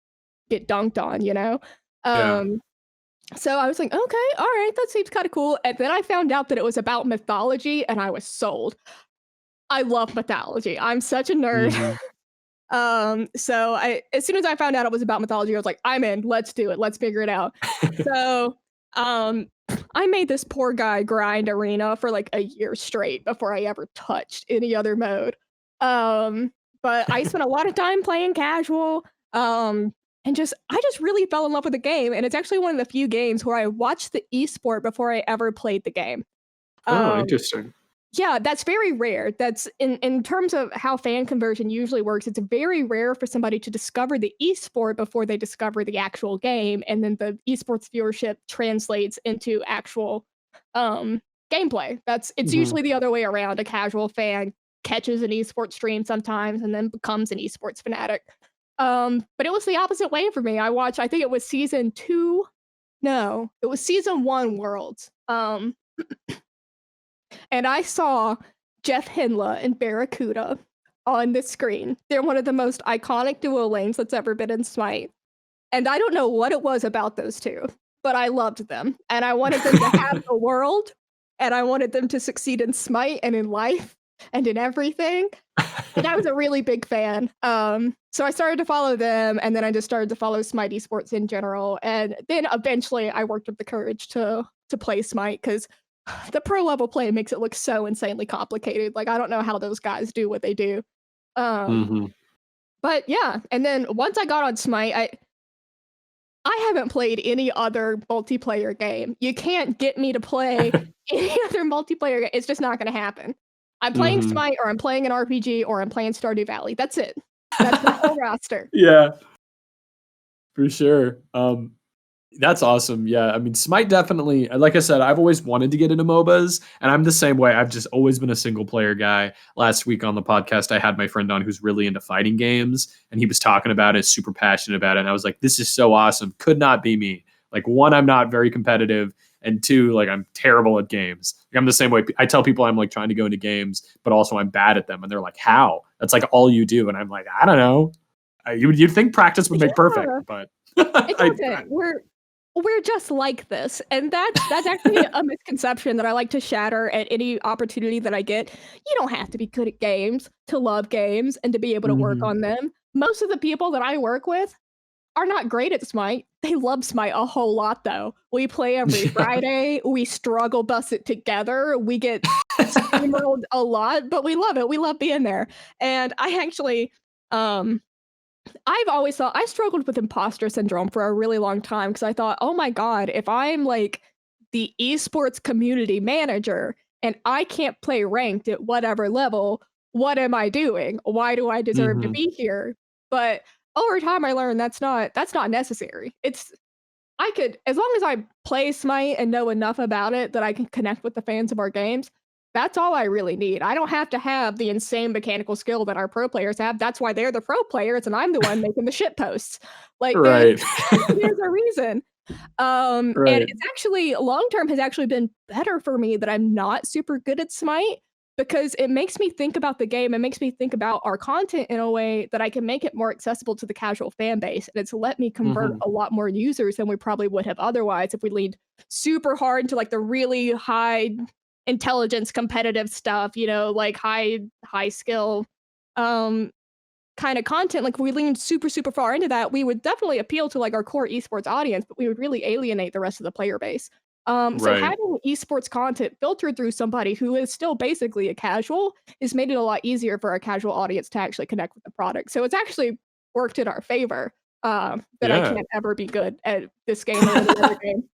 Speaker 2: get dunked on, you know?
Speaker 3: Yeah.
Speaker 2: So I was like, okay, all right, that seems kind of cool. And then I found out that it was about mythology, and I was sold. I love mythology. I'm such a nerd. So as soon as I found out it was about mythology, I was like, I'm in. Let's do it. Let's figure it out. So I made this poor guy grind arena for like a year straight before I ever touched any other mode. But I spent a lot of time playing casual. And I just really fell in love with the game. And it's actually one of the few games where I watched the esport before I ever played the game.
Speaker 3: Interesting.
Speaker 2: Yeah, that's very rare. That's in terms of how fan conversion usually works, it's very rare for somebody to discover the esport before they discover the actual game, and then the esports viewership translates into actual gameplay. It's usually the other way around. A casual fan catches an esports stream sometimes and then becomes an esports fanatic. But it was the opposite way for me. I think it was season 2. No, it was season 1 Worlds. And I saw Jeff Hinla and Barracuda on the screen. They're one of the most iconic duo lanes that's ever been in Smite. And I don't know what it was about those two, but I loved them. And I wanted them to have the world, and I wanted them to succeed in Smite and in life and in everything. And I was a really big fan. So I started to follow them, and then I just started to follow Smite esports in general. And then eventually I worked up the courage to play Smite, because the pro level play makes it look so insanely complicated. Like, I don't know how those guys do what they do. But yeah, and then once I got on Smite, I haven't played any other multiplayer game. You can't get me to play any other multiplayer game. It's just not going to happen. I'm playing Smite, or I'm playing an RPG, or I'm playing Stardew Valley. That's it. That's my whole roster.
Speaker 3: Yeah, for sure. That's awesome. Yeah, I mean, Smite definitely, like I said, I've always wanted to get into MOBAs, and I'm the same way. I've just always been a single player guy. Last week on the podcast, I had my friend on who's really into fighting games, and he was talking about it, super passionate about it. And I was like, this is so awesome. Could not be me. Like, 1, I'm not very competitive, and 2, like, I'm terrible at games. Like, I'm the same way. I tell people I'm like trying to go into games, but also I'm bad at them. And they're like, how? That's like all you do. And I'm like, I don't know. You'd think practice would make perfect, but
Speaker 2: it doesn't. We're just like this, and that's actually a misconception that I like to shatter at any opportunity that I get. You don't have to be good at games to love games and to be able to work on them. Most of the people that I work with are not great at Smite. They love Smite a whole lot, though. We play every Friday. We struggle bust it together. We get steamrolled a lot, but we love it. We love being there. And I actually, I've always thought I struggled with imposter syndrome for a really long time, because I thought, oh my God, if I'm like the esports community manager and I can't play ranked at whatever level, what am I doing? Why do I deserve to be here? But over time I learned that's not necessary. As long as I play Smite and know enough about it that I can connect with the fans of our games, that's all I really need. I don't have to have the insane mechanical skill that our pro players have. That's why they're the pro players, and I'm the one making the shit posts. Like,
Speaker 3: right.
Speaker 2: there's a reason. And it's actually, long term has actually been better for me that I'm not super good at Smite, because it makes me think about the game. It makes me think about our content in a way that I can make it more accessible to the casual fan base. And it's let me convert a lot more users than we probably would have otherwise if we leaned super hard into like the really high intelligence competitive stuff, you know, like high skill kind of content. Like, if we leaned super far into that, we would definitely appeal to like our core esports audience, but we would really alienate the rest of the player base. So having esports content filtered through somebody who is still basically a casual has made it a lot easier for our casual audience to actually connect with the product. So it's actually worked in our favor, that I can't ever be good at this game or any other game.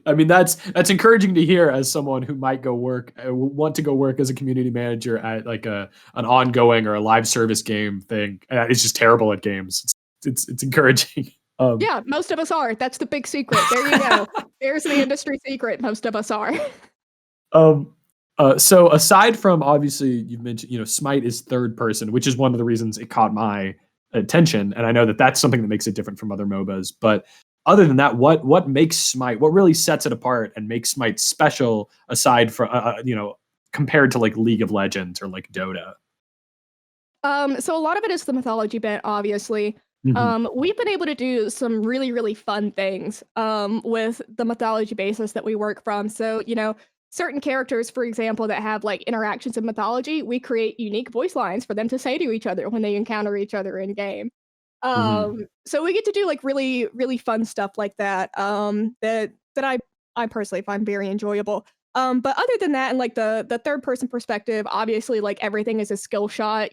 Speaker 3: I mean, that's encouraging to hear as someone who might want to go work as a community manager at like an ongoing or a live service game thing. It's just terrible at games. It's encouraging.
Speaker 2: Yeah, most of us are. That's the big secret. There you go. There's the industry secret. Most of us are.
Speaker 3: So aside from obviously you've mentioned, Smite is third person, which is one of the reasons it caught my attention, and I know that that's something that makes it different from other MOBAs. But other than that, what makes Smite? What really sets it apart and makes Smite special aside from compared to like League of Legends or like Dota?
Speaker 2: So a lot of it is the mythology bit, obviously. We've been able to do some really, really fun things with the mythology basis that we work from. So, certain characters, for example, that have like interactions in mythology, we create unique voice lines for them to say to each other when they encounter each other in game. So we get to do like really, really fun stuff like that. That I personally find very enjoyable. But other than that, and like the third person perspective, obviously like everything is a skill shot.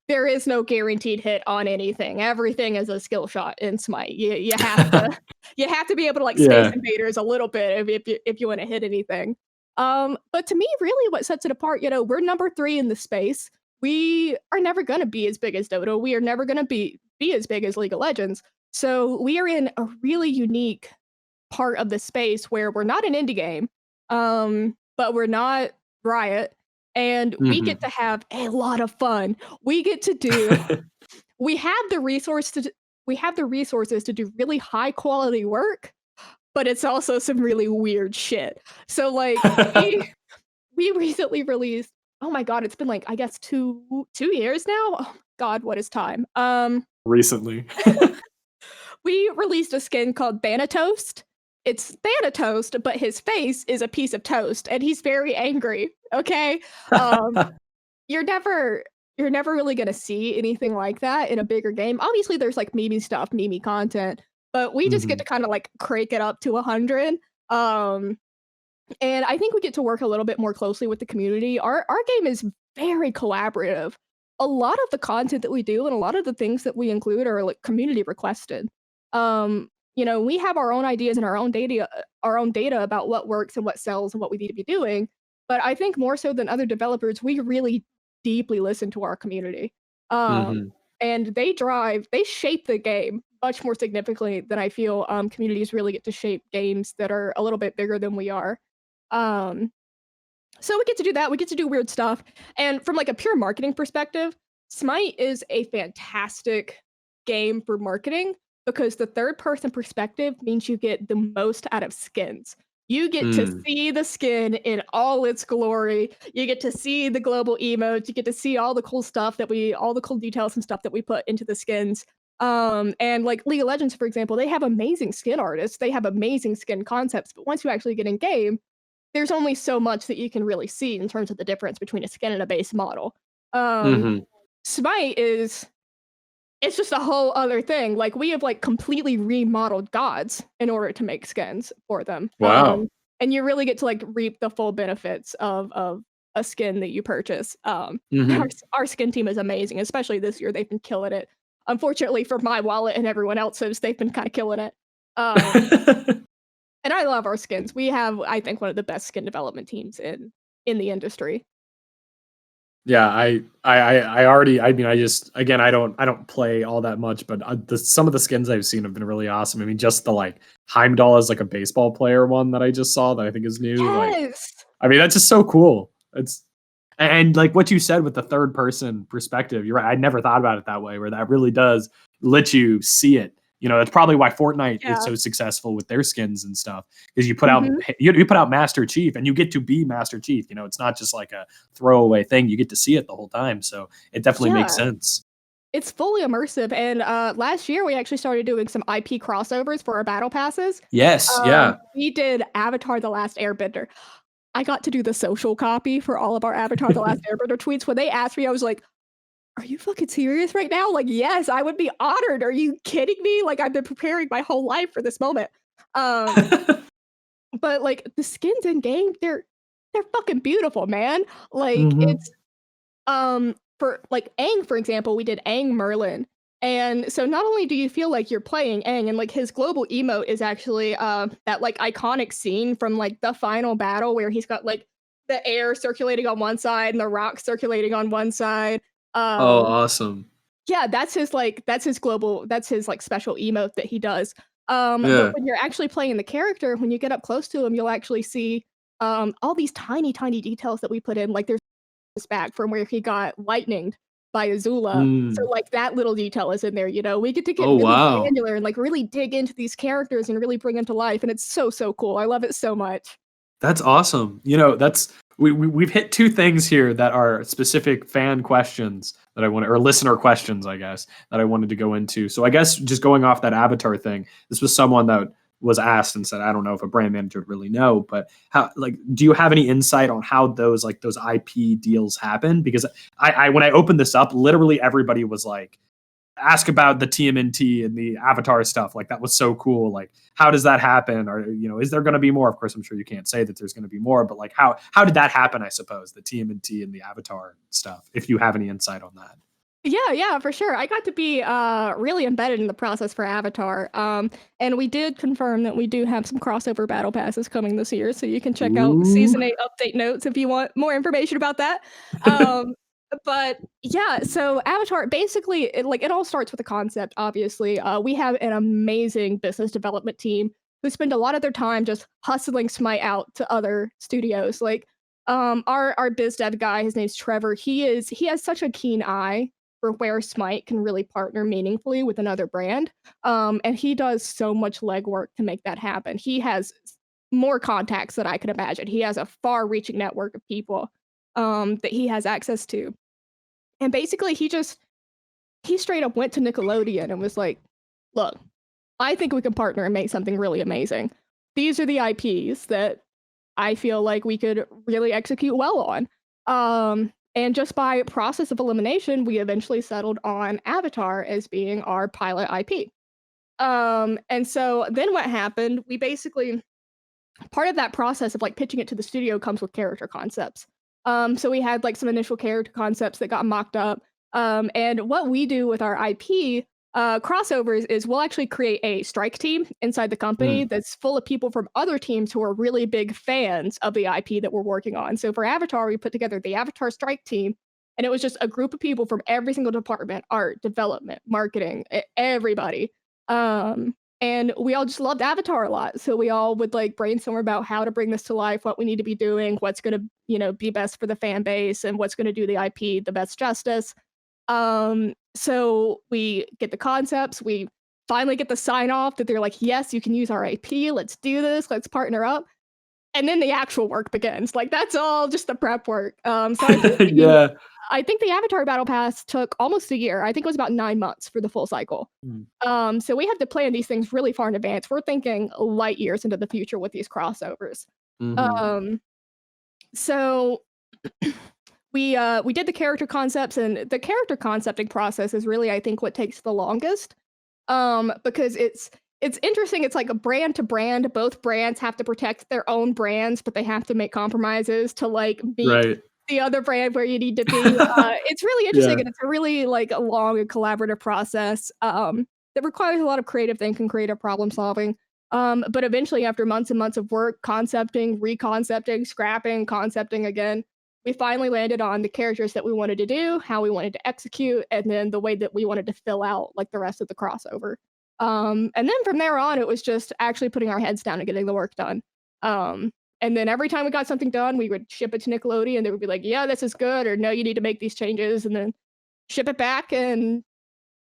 Speaker 2: There is no guaranteed hit on anything. Everything is a skill shot in Smite. You have to you have to be able to like space invaders a little bit if you want to hit anything. But to me, really what sets it apart, we're number 3 in the space. We are never gonna be as big as Dota. We are never gonna be as big as League of Legends. So we are in a really unique part of the space where we're not an indie game. But we're not Riot, and we get to have a lot of fun. We get to do we have the resources to do really high quality work, but it's also some really weird shit. So like we recently released, oh my god, it's been like I guess 2 years now. Oh god, what is time?
Speaker 3: Recently.
Speaker 2: We released a skin called Thanatos. It's Thanatos, but his face is a piece of toast, and he's very angry. Okay, you're never really gonna see anything like that in a bigger game. Obviously, there's like meme stuff, meme content, but we just get to kind of like crank it up to 100. And I think we get to work a little bit more closely with the community. Our game is very collaborative. A lot of the content that we do and a lot of the things that we include are like community requested. We have our own ideas and our own data about what works and what sells and what we need to be doing. But I think more so than other developers, we really deeply listen to our community. And they shape the game much more significantly than I feel communities really get to shape games that are a little bit bigger than we are. So we get to do that. We get to do weird stuff. And from like a pure marketing perspective, Smite is a fantastic game for marketing because the third person perspective means you get the most out of skins. You get to see the skin in all its glory. You get to see the global emotes. You get to see all the cool stuff all the cool details and stuff that we put into the skins. And like League of Legends, for example, they have amazing skin artists. They have amazing skin concepts. But once you actually get in game, there's only so much that you can really see in terms of the difference between a skin and a base model. Smite it's just a whole other thing. Like we have like completely remodeled gods in order to make skins for them.
Speaker 3: Wow.
Speaker 2: And you really get to like reap the full benefits of a skin that you purchase. Our skin team is amazing, especially this year. They've been killing it. Unfortunately for my wallet and everyone else's, they've been kind of killing it. And I love our skins. We have, I think, one of the best skin development teams in the industry.
Speaker 3: Yeah, I don't play all that much, but some of the skins I've seen have been really awesome. I mean, just the like Heimdall is like a baseball player one that I just saw that I think is new.
Speaker 2: Yes.
Speaker 3: I mean, that's just so cool. And like what you said with the third person perspective, you're right. I never thought about it that way, where that really does let you see it. That's probably why Fortnite is so successful with their skins and stuff, because you put out you put out Master Chief and you get to be Master Chief. It's not just like a throwaway thing. You get to see it the whole time. So it definitely makes sense.
Speaker 2: It's fully immersive. And last year we actually started doing some IP crossovers for our battle passes.
Speaker 3: Yes.
Speaker 2: We did Avatar: The Last Airbender. I got to do the social copy for all of our Avatar: The Last Airbender tweets. When they asked me, I was like, are you fucking serious right now? Like, yes, I would be honored. Are you kidding me? Like, I've been preparing my whole life for this moment. But like the skins in game, they're fucking beautiful, man. Like it's for like Aang, for example, we did Aang Merlin, And so not only do you feel like you're playing Aang, and like his global emote is actually that like iconic scene from like the final battle where he's got like the air circulating on one side and the rock circulating on one side.
Speaker 3: Oh, awesome.
Speaker 2: Yeah, that's his like special emote that he does.
Speaker 3: Yeah.
Speaker 2: But when you're actually playing the character, when you get up close to him, you'll actually see all these tiny, tiny details that we put in. Like there's this back from where he got lightninged by Azula. So
Speaker 3: Mm.
Speaker 2: like that little detail is in there, you know. We get to get
Speaker 3: Oh,
Speaker 2: really
Speaker 3: wow.
Speaker 2: granular and like really dig into these characters and really bring them to life. And it's so, so cool. I love it so much.
Speaker 3: That's awesome. You know, that's we've hit two things here that are specific fan questions that I want or listener questions, I guess, that I wanted to go into. So I guess just going off that Avatar thing, this was someone that was asked and said, I don't know if a brand manager would really know, but how like do you have any insight on how those IP deals happen? Because I when I opened this up, literally everybody was like, ask about the TMNT and the Avatar stuff. Like that was so cool. Like, how does that happen? Or, you know, is there going to be more? Of course, I'm sure you can't say that there's going to be more, but like, how did that happen? I suppose the TMNT and the Avatar stuff, if you have any insight on that.
Speaker 2: Yeah, for sure. I got to be really embedded in the process for Avatar. And we did confirm that we do have some crossover battle passes coming this year, so you can check out Season 8 update notes if you want more information about that. But yeah, so Avatar, basically, it all starts with the concept, obviously. We have an amazing business development team who spend a lot of their time just hustling Smite out to other studios. Like, our biz dev guy, his name's Trevor, he has such a keen eye for where Smite can really partner meaningfully with another brand. And he does so much legwork to make that happen. He has more contacts than I could imagine. He has a far-reaching network of people that he has access to. And basically, he straight up went to Nickelodeon and was like, look, I think we can partner and make something really amazing. These are the IPs that I feel like we could really execute well on. And just by process of elimination, we eventually settled on Avatar as being our pilot IP. And so then what happened, we basically, part of that process of like pitching it to the studio comes with character concepts. So we had like some initial character concepts that got mocked up. And what we do with our IP crossovers is we'll actually create a strike team inside the company that's full of people from other teams who are really big fans of the IP that we're working on. So for Avatar, we put together the Avatar strike team, and it was just a group of people from every single department, art, development, marketing, everybody. And we all just loved Avatar a lot. So we all would like brainstorm about how to bring this to life, what we need to be doing, what's going to, you know, be best for the fan base, and what's going to do the IP the best justice. So we get the concepts, we finally get the sign off that they're like, yes, you can use our IP, let's do this, let's partner up. And then the actual work begins. Like that's all just the prep work. So I think the Avatar Battle Pass took almost a year. I think it was about 9 months for the full cycle. So we have to plan these things really far in advance. We're thinking light years into the future with these crossovers. So we did the character concepts, and the character concepting process is really, I think, what takes the longest. Because it's interesting. It's like a brand to brand. Both brands have to protect their own brands, but they have to make compromises to like meet the other brand where you need to be. It's really interesting, and it's a really like a long and collaborative process that requires a lot of creative thinking, creative problem solving. But eventually, after months and months of work, concepting, reconcepting, scrapping, concepting again, we finally landed on the characters that we wanted to do, how we wanted to execute, and then the way that we wanted to fill out like the rest of the crossover. And then from there on, it was just actually putting our heads down and getting the work done. And then every time we got something done, we would ship it to Nickelodeon, and they would be like, yeah, this is good, or no, you need to make these changes, and then ship it back and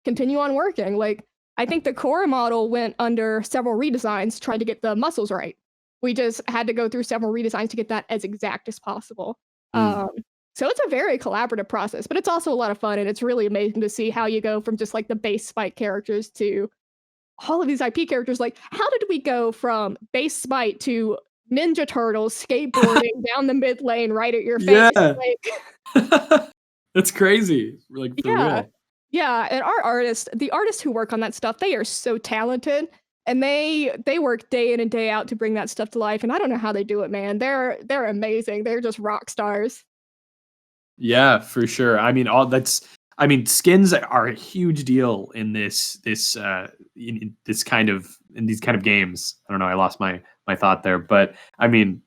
Speaker 2: continue on working. Like, I think the core model went under several redesigns trying to get the muscles right. We just had to go through several redesigns to get that as exact as possible. So it's a very collaborative process, but it's also a lot of fun, and it's really amazing to see how you go from just like the base Smite characters to all of these IP characters. Like, how did we go from base Smite to Ninja Turtles skateboarding down the mid lane right at your face?
Speaker 3: Like, that's crazy. Like, for real.
Speaker 2: Yeah, and the artists who work on that stuff, they are so talented, and they work day in and day out to bring that stuff to life. And I don't know how they do it, man. They're amazing. They're just rock stars.
Speaker 3: Yeah, for sure. I mean, I mean, skins are a huge deal in these kind of games. I don't know. I lost my thought there, but I mean,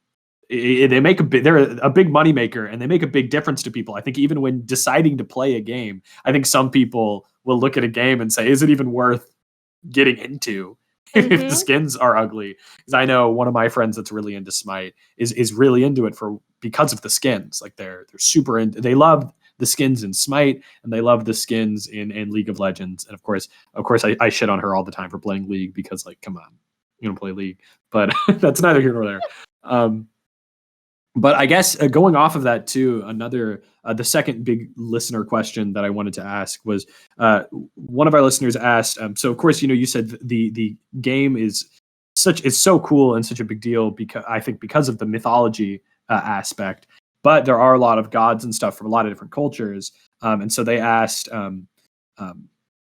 Speaker 3: they make they're a big moneymaker, and they make a big difference to people. I think even when deciding to play a game, I think some people will look at a game and say, is it even worth getting into if the skins are ugly? Because I know one of my friends that's really into Smite is really into it because of the skins. Like they're super into, they love the skins in Smite, and they love the skins in League of Legends. And of course I shit on her all the time for playing League, because like, come on, you don't play League. But that's neither here nor there. But I guess going off of that too, the second big listener question that I wanted to ask was, one of our listeners asked. So of course, you said the game is so cool and such a big deal, because of the mythology aspect. But there are a lot of gods and stuff from a lot of different cultures, and so they asked.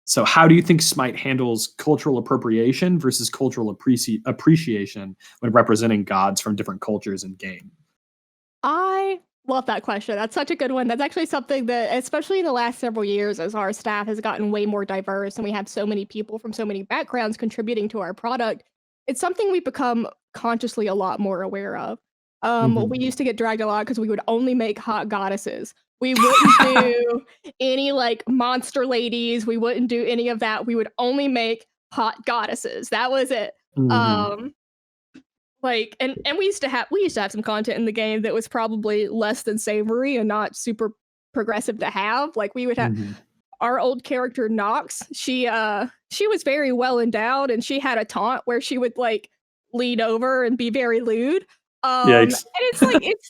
Speaker 3: So how do you think Smite handles cultural appropriation versus cultural appreciation when representing gods from different cultures in game?
Speaker 2: I love that question. That's such a good one. That's actually something that, especially in the last several years, as our staff has gotten way more diverse and we have so many people from so many backgrounds contributing to our product, it's something we've become consciously a lot more aware of. We used to get dragged a lot because we would only make hot goddesses. We wouldn't do any like monster ladies. We wouldn't do any of that. We would only make hot goddesses. That was it. Like, and we used to have some content in the game that was probably less than savory and not super progressive to have. Like we would have our old character Nox. She was very well endowed, and she had a taunt where she would like lean over and be very lewd. And it's like it's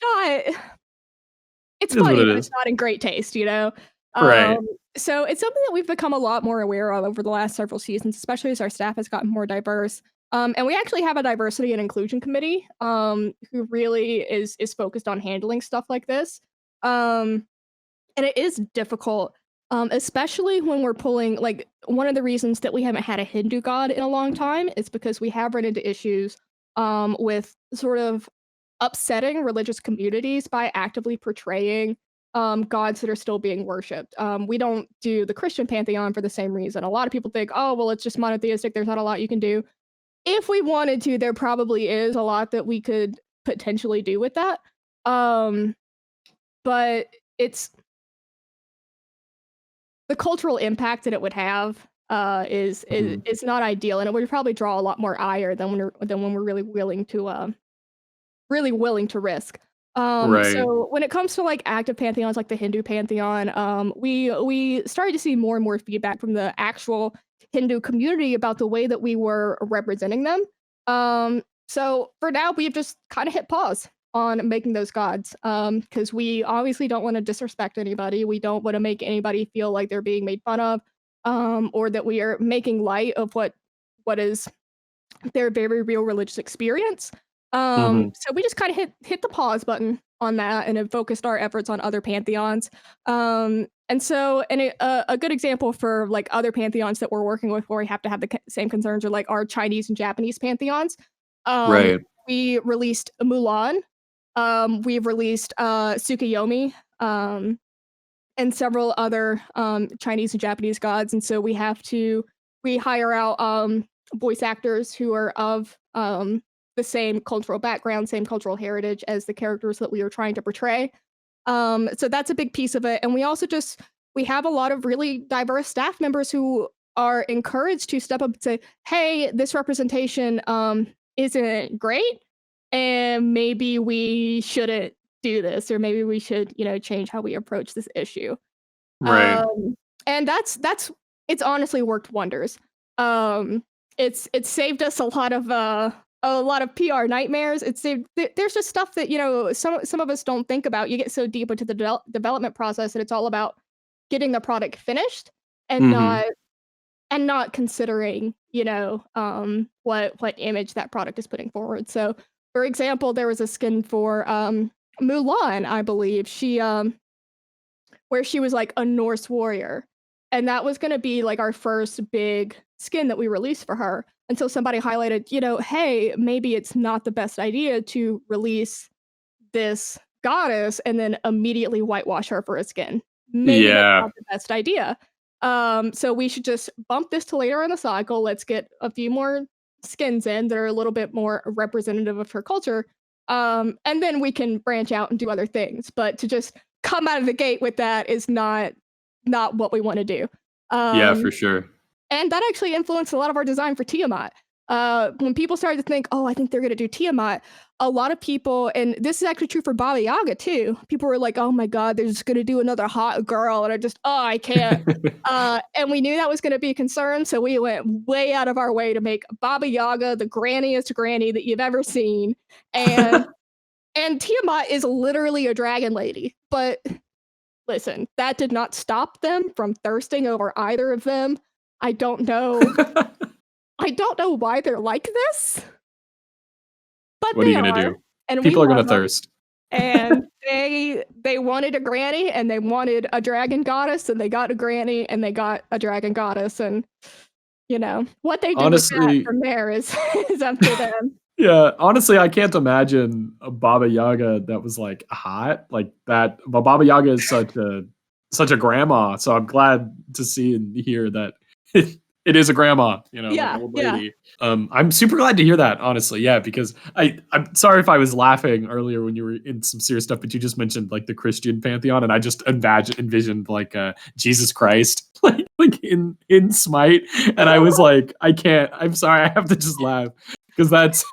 Speaker 2: funny, but it's not in great taste,
Speaker 3: Right.
Speaker 2: So it's something that we've become a lot more aware of over the last several seasons, especially as our staff has gotten more diverse. And we actually have a diversity and inclusion committee who really is focused on handling stuff like this. And it is difficult, especially when we're pulling, like, one of the reasons that we haven't had a Hindu god in a long time is because we have run into issues with sort of upsetting religious communities by actively portraying gods that are still being worshipped. We don't do the Christian pantheon for the same reason. A lot of people think, oh, well, it's just monotheistic. There's not a lot you can do. If we wanted to, there probably is a lot that we could potentially do with that. But it's the cultural impact that it would have is not ideal, and it would probably draw a lot more ire than when we're really willing to risk. So when it comes to like active pantheons like the Hindu pantheon, we started to see more and more feedback from the actual Hindu community about the way that we were representing them. So for now, we've just kind of hit pause on making those gods, because we obviously don't want to disrespect anybody. We don't want to make anybody feel like they're being made fun of, or that we are making light of what is their very real religious experience. So we just kind of hit the pause button on that and have focused our efforts on other pantheons. And a good example for like other pantheons that we're working with where we have to have the same concerns are like our Chinese and Japanese pantheons. We released Mulan. We've released Tsukuyomi, and several other Chinese and Japanese gods. And so we hire out voice actors who are of the same cultural background, same cultural heritage as the characters that we are trying to portray. So that's a big piece of it. And we have a lot of really diverse staff members who are encouraged to step up and say, hey, this representation isn't great, and maybe we shouldn't do this, or maybe we should, change how we approach this issue. And it's honestly worked wonders. It's saved us a lot of PR nightmares. There's just stuff that some of us don't think about. You get so deep into the development process that it's all about getting the product finished and not considering what image that product is putting forward. So for example, there was a skin for Mulan, I believe, where she was like a Norse warrior, and that was going to be like our first big skin that we released for her. Until somebody highlighted, hey, maybe it's not the best idea to release this goddess and then immediately whitewash her for a skin. maybe that's not the best idea. So we should just bump this to later in the cycle. Let's get a few more skins in that are a little bit more representative of her culture. And then we can branch out and do other things. But to just come out of the gate with that is not what we want to do.
Speaker 3: Yeah, for sure.
Speaker 2: And that actually influenced a lot of our design for Tiamat. When people started to think, oh, I think they're going to do Tiamat, a lot of people, and this is actually true for Baba Yaga too, people were like, oh my God, they're just going to do another hot girl. And I can't. And we knew that was going to be a concern. So we went way out of our way to make Baba Yaga the granniest granny that you've ever seen. And Tiamat is literally a dragon lady. But listen, that did not stop them from thirsting over either of them. I don't know. I don't know why they're like this. But
Speaker 3: what are you going to do?
Speaker 2: And
Speaker 3: people are going to thirst.
Speaker 2: And they wanted a granny and they wanted a dragon goddess and they got a granny and they got a dragon goddess. And, what they do with that from there is up to them.
Speaker 3: Yeah, honestly, I can't imagine a Baba Yaga that was like hot like that. But Baba Yaga is such a grandma, so I'm glad to see and hear that it is a grandma, like an old lady. Yeah. I'm super glad to hear that, honestly. Yeah, because I'm sorry if I was laughing earlier when you were in some serious stuff, but you just mentioned like the Christian pantheon, and I just envisioned like Jesus Christ, like in Smite, and I was like, I can't. I'm sorry, I have to just laugh. Because that's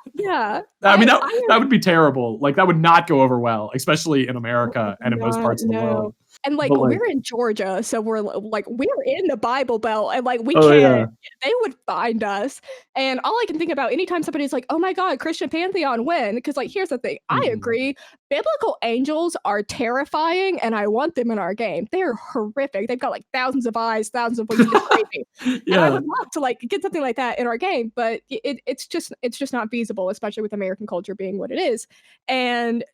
Speaker 3: I mean that would be terrible. Like that would not go over well, especially in America and in most parts of the world.
Speaker 2: And we're in Georgia, so we're in the Bible Belt, and we can't. They would find us. And all I can think about anytime somebody's like, "Oh my God, Christian pantheon, when?" Because here's the thing, I agree. Biblical angels are terrifying, and I want them in our game. They are horrific. They've got thousands of eyes, thousands of wings. It's crazy. And I would love to get something like that in our game, but it's just not feasible, especially with American culture being what it is. And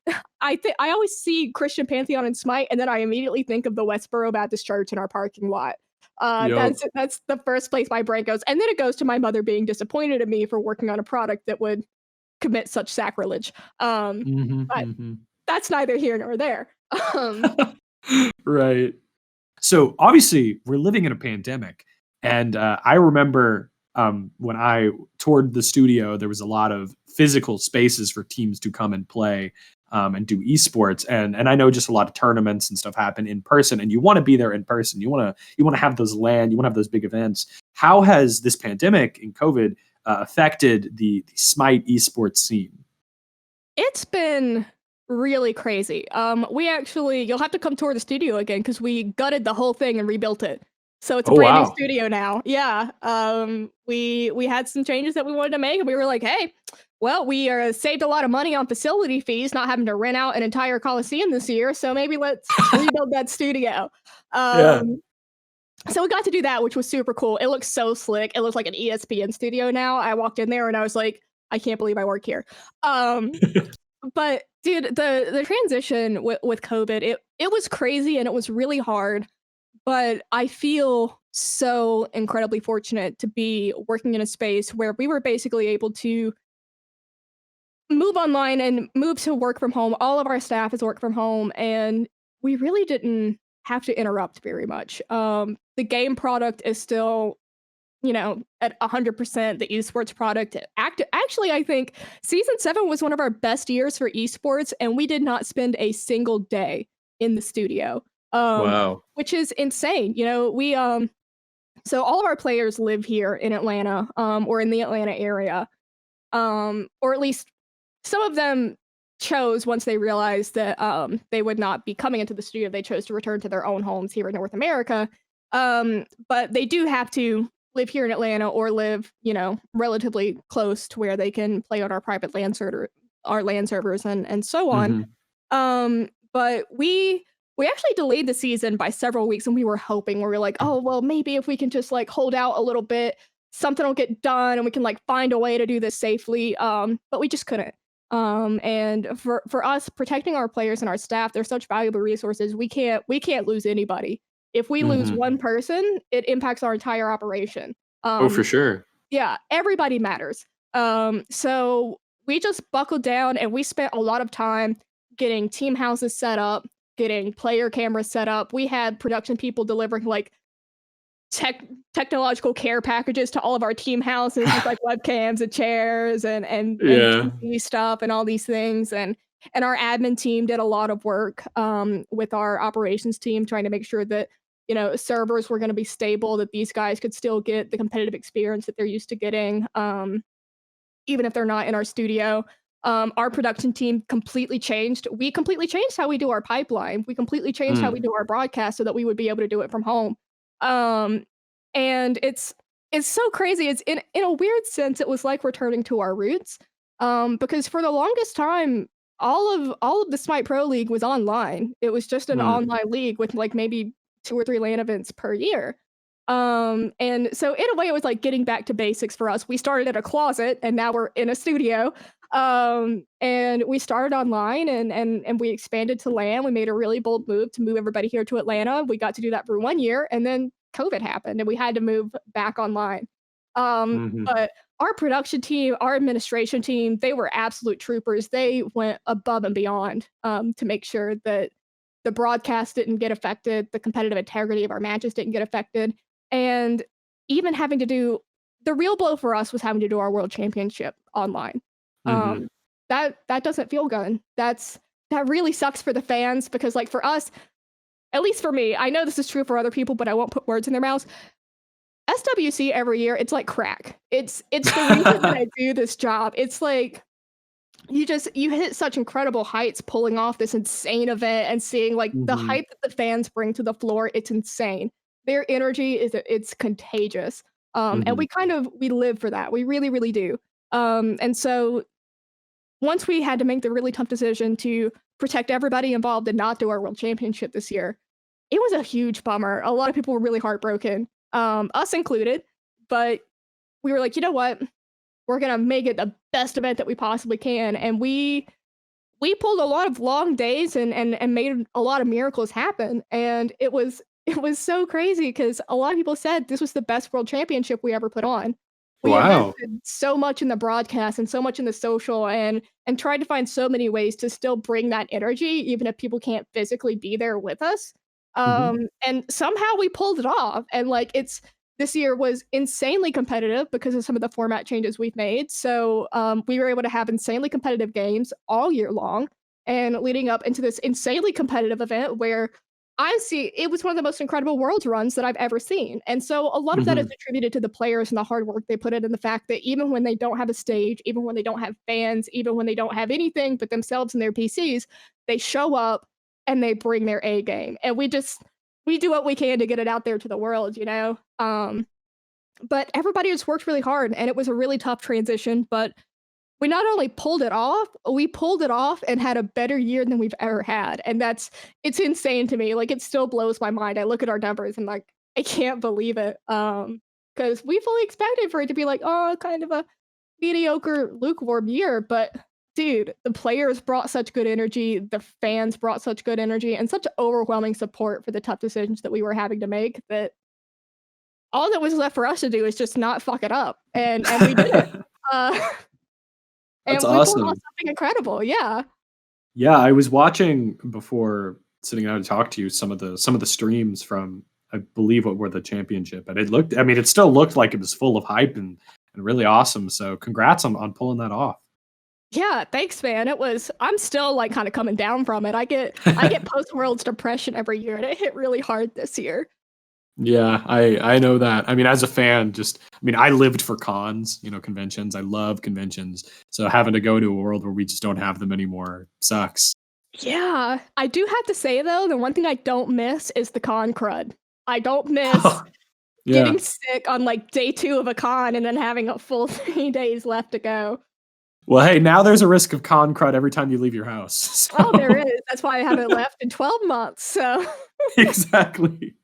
Speaker 2: I always see Christian pantheon and Smite, and then I immediately think of the Westboro Baptist Church in our parking lot. That's the first place my brain goes, and then it goes to my mother being disappointed in me for working on a product that would commit such sacrilege. But that's neither here nor there.
Speaker 3: Right. So obviously we're living in a pandemic, and I remember when I toured the studio, there was a lot of physical spaces for teams to come and play and do esports, and I know just a lot of tournaments and stuff happen in person, and you want to be there in person. You want to have those LAN, you want to have those big events. How has this pandemic and COVID affected the Smite esports scene?
Speaker 2: It's been really crazy. You'll have to come tour the studio again because we gutted the whole thing and rebuilt it. So it's a brand new studio now. Yeah. We had some changes that we wanted to make, and we were like, hey, well, we saved a lot of money on facility fees, not having to rent out an entire Coliseum this year. So maybe let's rebuild that studio. So we got to do that, which was super cool. It looks so slick. It looks like an ESPN studio now. I walked in there and I was like, I can't believe I work here. But dude, the transition with COVID, it was crazy and it was really hard. But I feel so incredibly fortunate to be working in a space where we were basically able to move online and move to work from home. All of our staff is work from home, and we really didn't have to interrupt very much. The game product is still, at 100%. The esports product. Actually, I think season 7 was one of our best years for esports, and we did not spend a single day in the studio.
Speaker 3: Wow.
Speaker 2: Which is insane. We so all of our players live here in Atlanta, or in the Atlanta area. Or at least some of them chose, once they realized that they would not be coming into the studio, they chose to return to their own homes here in North America. But they do have to live here in Atlanta or live, relatively close to where they can play on our private LAN servers and so on. But we actually delayed the season by several weeks, and we were hoping, we were like, oh, well, maybe if we can just hold out a little bit, something will get done and we can find a way to do this safely. But we just couldn't. And for us, protecting our players and our staff, they're such valuable resources. We can't lose anybody. If we lose one person, it impacts our entire operation.
Speaker 3: For sure.
Speaker 2: Yeah, everybody matters. So we just buckled down, and we spent a lot of time getting team houses set up, getting player cameras set up. We had production people delivering like technological care packages to all of our team houses with like webcams and chairs and TV stuff and all these things. And our admin team did a lot of work with our operations team trying to make sure that, you know, servers were going to be stable, that these guys could still get the competitive experience that they're used to getting, even if they're not in our studio. Our production team completely changed. We completely changed how we do our pipeline. We completely changed how we do our broadcast so that we would be able to do it from home. And it's so crazy. It's in a weird sense, it was like returning to our roots. Because for the longest time, all of the Smite Pro League was online. It was just an online league with like maybe 2 or 3 LAN events per year. And so in a way it was like getting back to basics for us. We started at a closet and now we're in a studio. And we started online and we expanded to LAN. We made a really bold move to move everybody here to Atlanta. We got to do that for 1 year, and then COVID happened and we had to move back online. But our production team, our administration team, they were absolute troopers. They went above and beyond to make sure that the broadcast didn't get affected, the competitive integrity of our matches didn't get affected, and even having to do the real blow for us was having to do our world championship online. That doesn't feel good. That really sucks for the fans, because like for us, at least for me, I know this is true for other people, but I won't put words in their mouths. SWC every year, it's like crack. It's the reason that I do this job. It's like you hit such incredible heights pulling off this insane event and seeing like the hype that the fans bring to the floor. It's insane. Their energy it's contagious. And we live for that. We really, really do. And so once we had to make the really tough decision to protect everybody involved and not do our world championship this year, it was a huge bummer. A lot of people were really heartbroken, us included, but we were like, you know what? We're going to make it the best event that we possibly can. And we pulled a lot of long days and made a lot of miracles happen. And it was so crazy because a lot of people said this was the best world championship we ever put on. We invested so much in the broadcast and so much in the social and tried to find so many ways to still bring that energy, even if people can't physically be there with us. And somehow we pulled it off. And like this year was insanely competitive because of some of the format changes we've made. So we were able to have insanely competitive games all year long, and leading up into this insanely competitive event where it was one of the most incredible Worlds runs that I've ever seen. And so a lot of that is attributed to the players and the hard work they put in, and the fact that even when they don't have a stage, even when they don't have fans, even when they don't have anything but themselves and their PCs, they show up and they bring their A game. And we do what we can to get it out there to the world, you know? But everybody just worked really hard, and it was a really tough transition, but we not only pulled it off, we pulled it off and had a better year than we've ever had. And it's insane to me. Like, it still blows my mind. I look at our numbers and like, I can't believe it. Because we fully expected for it to be like, oh, kind of a mediocre, lukewarm year. But dude, the players brought such good energy. The fans brought such good energy and such overwhelming support for the tough decisions that we were having to make, that all that was left for us to do is just not fuck it up. And we did it.
Speaker 3: That's
Speaker 2: and we
Speaker 3: awesome.
Speaker 2: pulled off something incredible. Yeah.
Speaker 3: Yeah, I was watching before sitting down to talk to you some of the streams from, I believe, what were the championship, and it still looked like it was full of hype and really awesome. So congrats on pulling that off.
Speaker 2: Yeah, thanks, man. I'm still like kind of coming down from it. I get post Worlds depression every year, and it hit really hard this year.
Speaker 3: Yeah, I know that. I mean, as a fan, I lived for cons, conventions. I love conventions. So having to go to a world where we just don't have them anymore sucks.
Speaker 2: Yeah, I do have to say though, the one thing I don't miss is the con crud. I don't miss getting sick on like day 2 of a con and then having a full 3 days left to go.
Speaker 3: Well, hey, now there's a risk of con crud every time you leave your house. So.
Speaker 2: Oh, there is. That's why I haven't left in 12 months. So
Speaker 3: Exactly.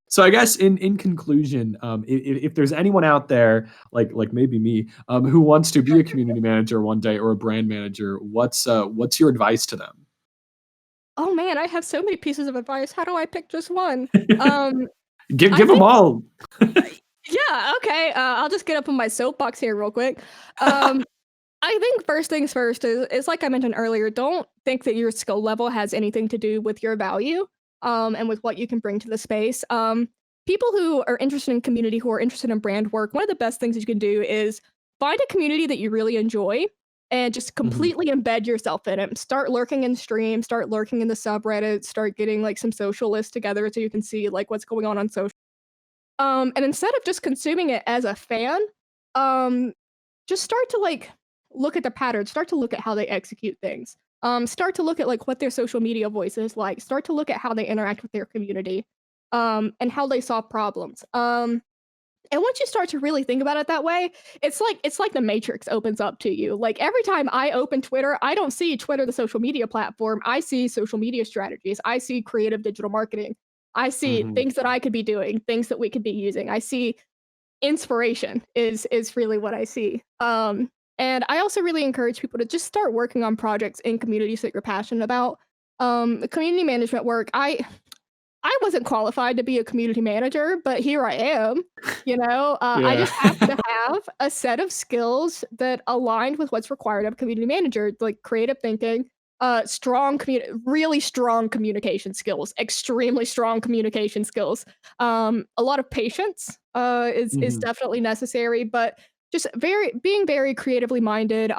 Speaker 3: So I guess in conclusion, if there's anyone out there like maybe me, who wants to be a community manager one day or a brand manager, what's your advice to them?
Speaker 2: Oh man, I have so many pieces of advice. How do I pick just one?
Speaker 3: Give them all.
Speaker 2: Yeah, okay. I'll just get up on my soapbox here real quick. I I think first things first is like I mentioned earlier, don't think that your skill level has anything to do with your value and with what you can bring to the space. People who are interested in community, who are interested in brand work, one of the best things that you can do is find a community that you really enjoy and just completely embed yourself in it. Start lurking in streams, start lurking in the subreddit, start getting like some social lists together so you can see like what's going on social. And instead of just consuming it as a fan, just start to like look at the patterns, start to look at how they execute things. Start to look at like what their social media voice is like. Start to look at how they interact with their community, and how they solve problems. And once you start to really think about it that way, it's like the Matrix opens up to you. Like every time I open Twitter, I don't see Twitter, the social media platform. I see social media strategies. I see creative digital marketing. I see things that I could be doing, things that we could be using. I see inspiration is really what I see. And I also really encourage people to just start working on projects in communities that you're passionate about. The community management work, I wasn't qualified to be a community manager, but here I am. I just happen to have a set of skills that aligned with what's required of a community manager, like creative thinking, really strong communication skills, extremely strong communication skills. A lot of patience is definitely necessary, but just being very creatively minded,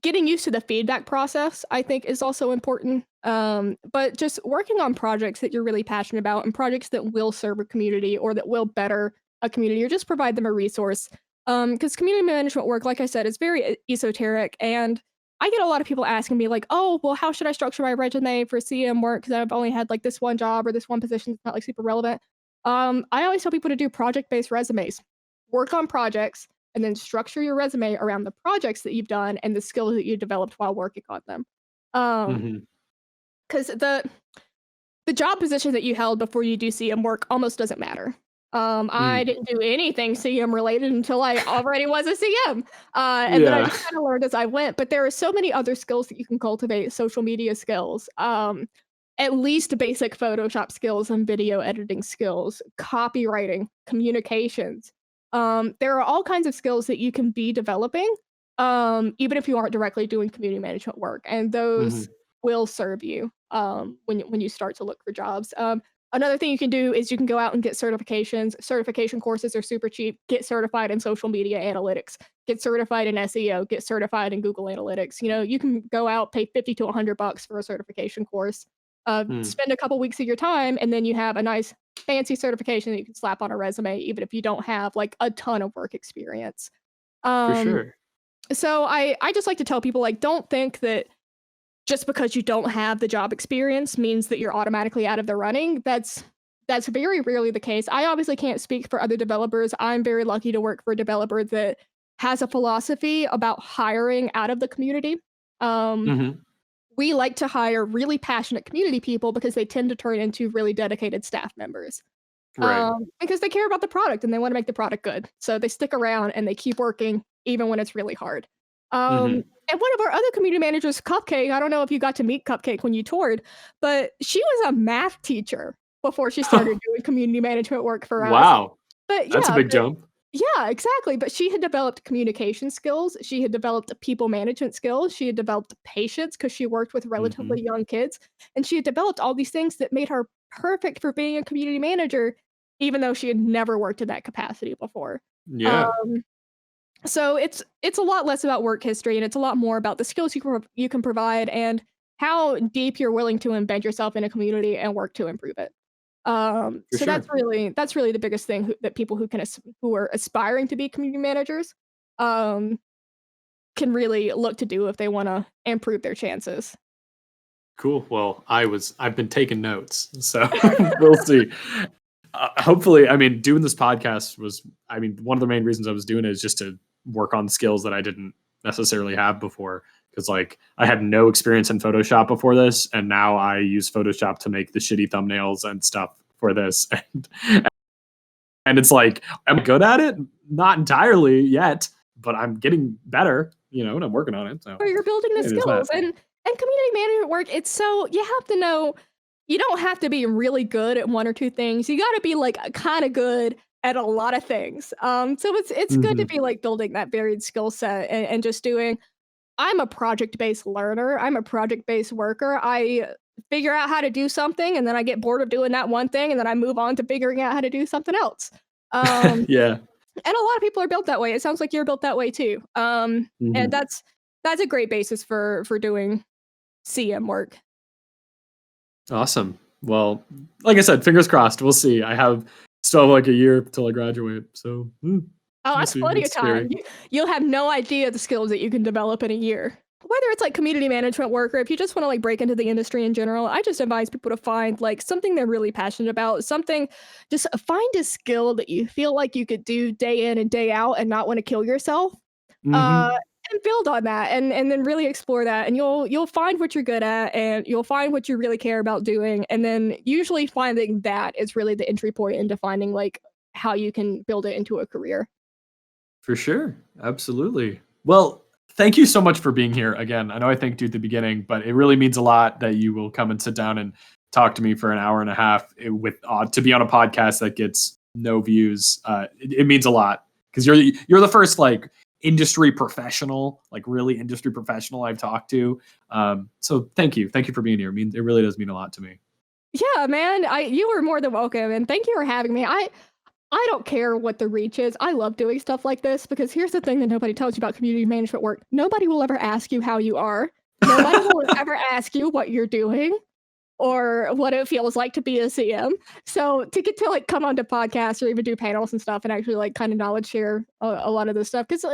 Speaker 2: getting used to the feedback process, I think, is also important. But just working on projects that you're really passionate about and projects that will serve a community or that will better a community or just provide them a resource. Because community management work, like I said, is very esoteric. And I get a lot of people asking me like, oh, well, how should I structure my resume for CM work? Because I've only had like this one job or this one position that's not like super relevant. I always tell people to do project-based resumes. Work on projects and then structure your resume around the projects that you've done and the skills that you developed while working on them. Because the job position that you held before you do CM work almost doesn't matter. I didn't do anything CM related until I already was a CM. And then I just kind of learned as I went. But there are so many other skills that you can cultivate, social media skills, at least basic Photoshop skills and video editing skills, copywriting, communications. There are all kinds of skills that you can be developing, even if you aren't directly doing community management work. And those will serve you when you start to look for jobs. Another thing you can do is you can go out and get certifications. Certification courses are super cheap. Get certified in social media analytics. Get certified in SEO. Get certified in Google Analytics. You can go out, pay $50 to $100 for a certification course. Spend a couple weeks of your time, and then you have a nice fancy certification that you can slap on a resume, even if you don't have like a ton of work experience.
Speaker 3: For sure.
Speaker 2: So I just like to tell people, like, don't think that just because you don't have the job experience means that you're automatically out of the running. That's very rarely the case. I obviously can't speak for other developers. I'm very lucky to work for a developer that has a philosophy about hiring out of the community. We like to hire really passionate community people because they tend to turn into really dedicated staff members. Because they care about the product and they want to make the product good. So they stick around and they keep working even when it's really hard. And one of our other community managers, Cupcake, I don't know if you got to meet Cupcake when you toured, but she was a math teacher before she started doing community management work for us.
Speaker 3: Wow.
Speaker 2: But
Speaker 3: that's a big jump.
Speaker 2: Yeah, exactly. But she had developed communication skills. She had developed people management skills. She had developed patience because she worked with relatively young kids. And she had developed all these things that made her perfect for being a community manager, even though she had never worked in that capacity before.
Speaker 3: Yeah.
Speaker 2: So it's a lot less about work history, and it's a lot more about the skills you can provide and how deep you're willing to embed yourself in a community and work to improve it. So that's really the biggest thing that people who are aspiring to be community managers can really look to do if they want to improve their chances.
Speaker 3: Cool. Well, I've been taking notes, so we'll see. Hopefully, I mean, doing this podcast one of the main reasons I was doing it is just to work on skills that I didn't necessarily have before. Because like I had no experience in Photoshop before this, and now I use Photoshop to make the shitty thumbnails and stuff for this. And it's like, I'm good at it? Not entirely yet, but I'm getting better, and I'm working on it. So
Speaker 2: you're building the skills. And community management work, you have to know, you don't have to be really good at one or two things. You got to be like kind of good at a lot of things. So it's good to be like building that varied skill set and just doing. I'm a project-based learner. I'm a project-based worker. I figure out how to do something, and then I get bored of doing that one thing, and then I move on to figuring out how to do something else.
Speaker 3: Yeah.
Speaker 2: And a lot of people are built that way. It sounds like you're built that way too. And that's a great basis for doing CM work.
Speaker 3: Awesome. Well, like I said, fingers crossed. We'll see. I still have like a year till I graduate. So
Speaker 2: that's plenty of time. You'll have no idea the skills that you can develop in a year. Whether it's like community management work or if you just want to like break into the industry in general, I just advise people to find like something they're really passionate about, just find a skill that you feel like you could do day in and day out and not want to kill yourself. And build on that and then really explore that, and you'll find what you're good at and you'll find what you really care about doing, and then usually finding that is really the entry point into finding like how you can build it into a career.
Speaker 3: For sure. Absolutely. Well, thank you so much for being here again. I know I thanked you at the beginning, but it really means a lot that you will come and sit down and talk to me for an hour and a half to be on a podcast that gets no views. It means a lot because you're the first like industry professional, like really industry professional I've talked to. So thank you for being here. It really does mean a lot to me.
Speaker 2: Yeah, man, you are more than welcome, and thank you for having me. I don't care what the reach is. I love doing stuff like this because here's the thing that nobody tells you about community management work. Nobody will ever ask you how you are. Nobody will ever ask you what you're doing or what it feels like to be a CM. So to get to like come onto podcasts or even do panels and stuff and actually like kind of knowledge share a lot of this stuff, because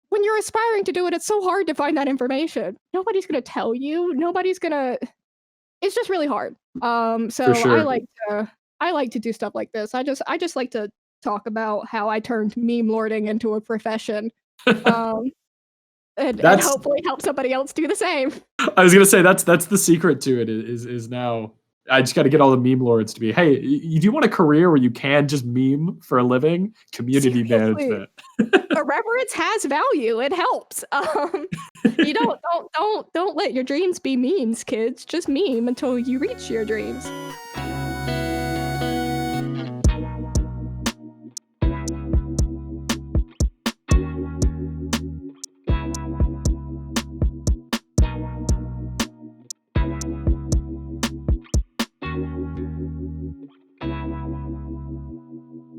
Speaker 2: when you're aspiring to do it, it's so hard to find that information. Nobody's going to tell you. It's just really hard. So
Speaker 3: sure.
Speaker 2: I like to do stuff like this. I just like to talk about how I turned meme lording into a profession. And hopefully help somebody else do the same.
Speaker 3: I was gonna say that's the secret to it is now I just got to get all the meme lords to be, hey, do you want a career where you can just meme for a living? Community management.
Speaker 2: Irreverence has value. It helps. You don't let your dreams be memes, kids. Just meme until you reach your dreams.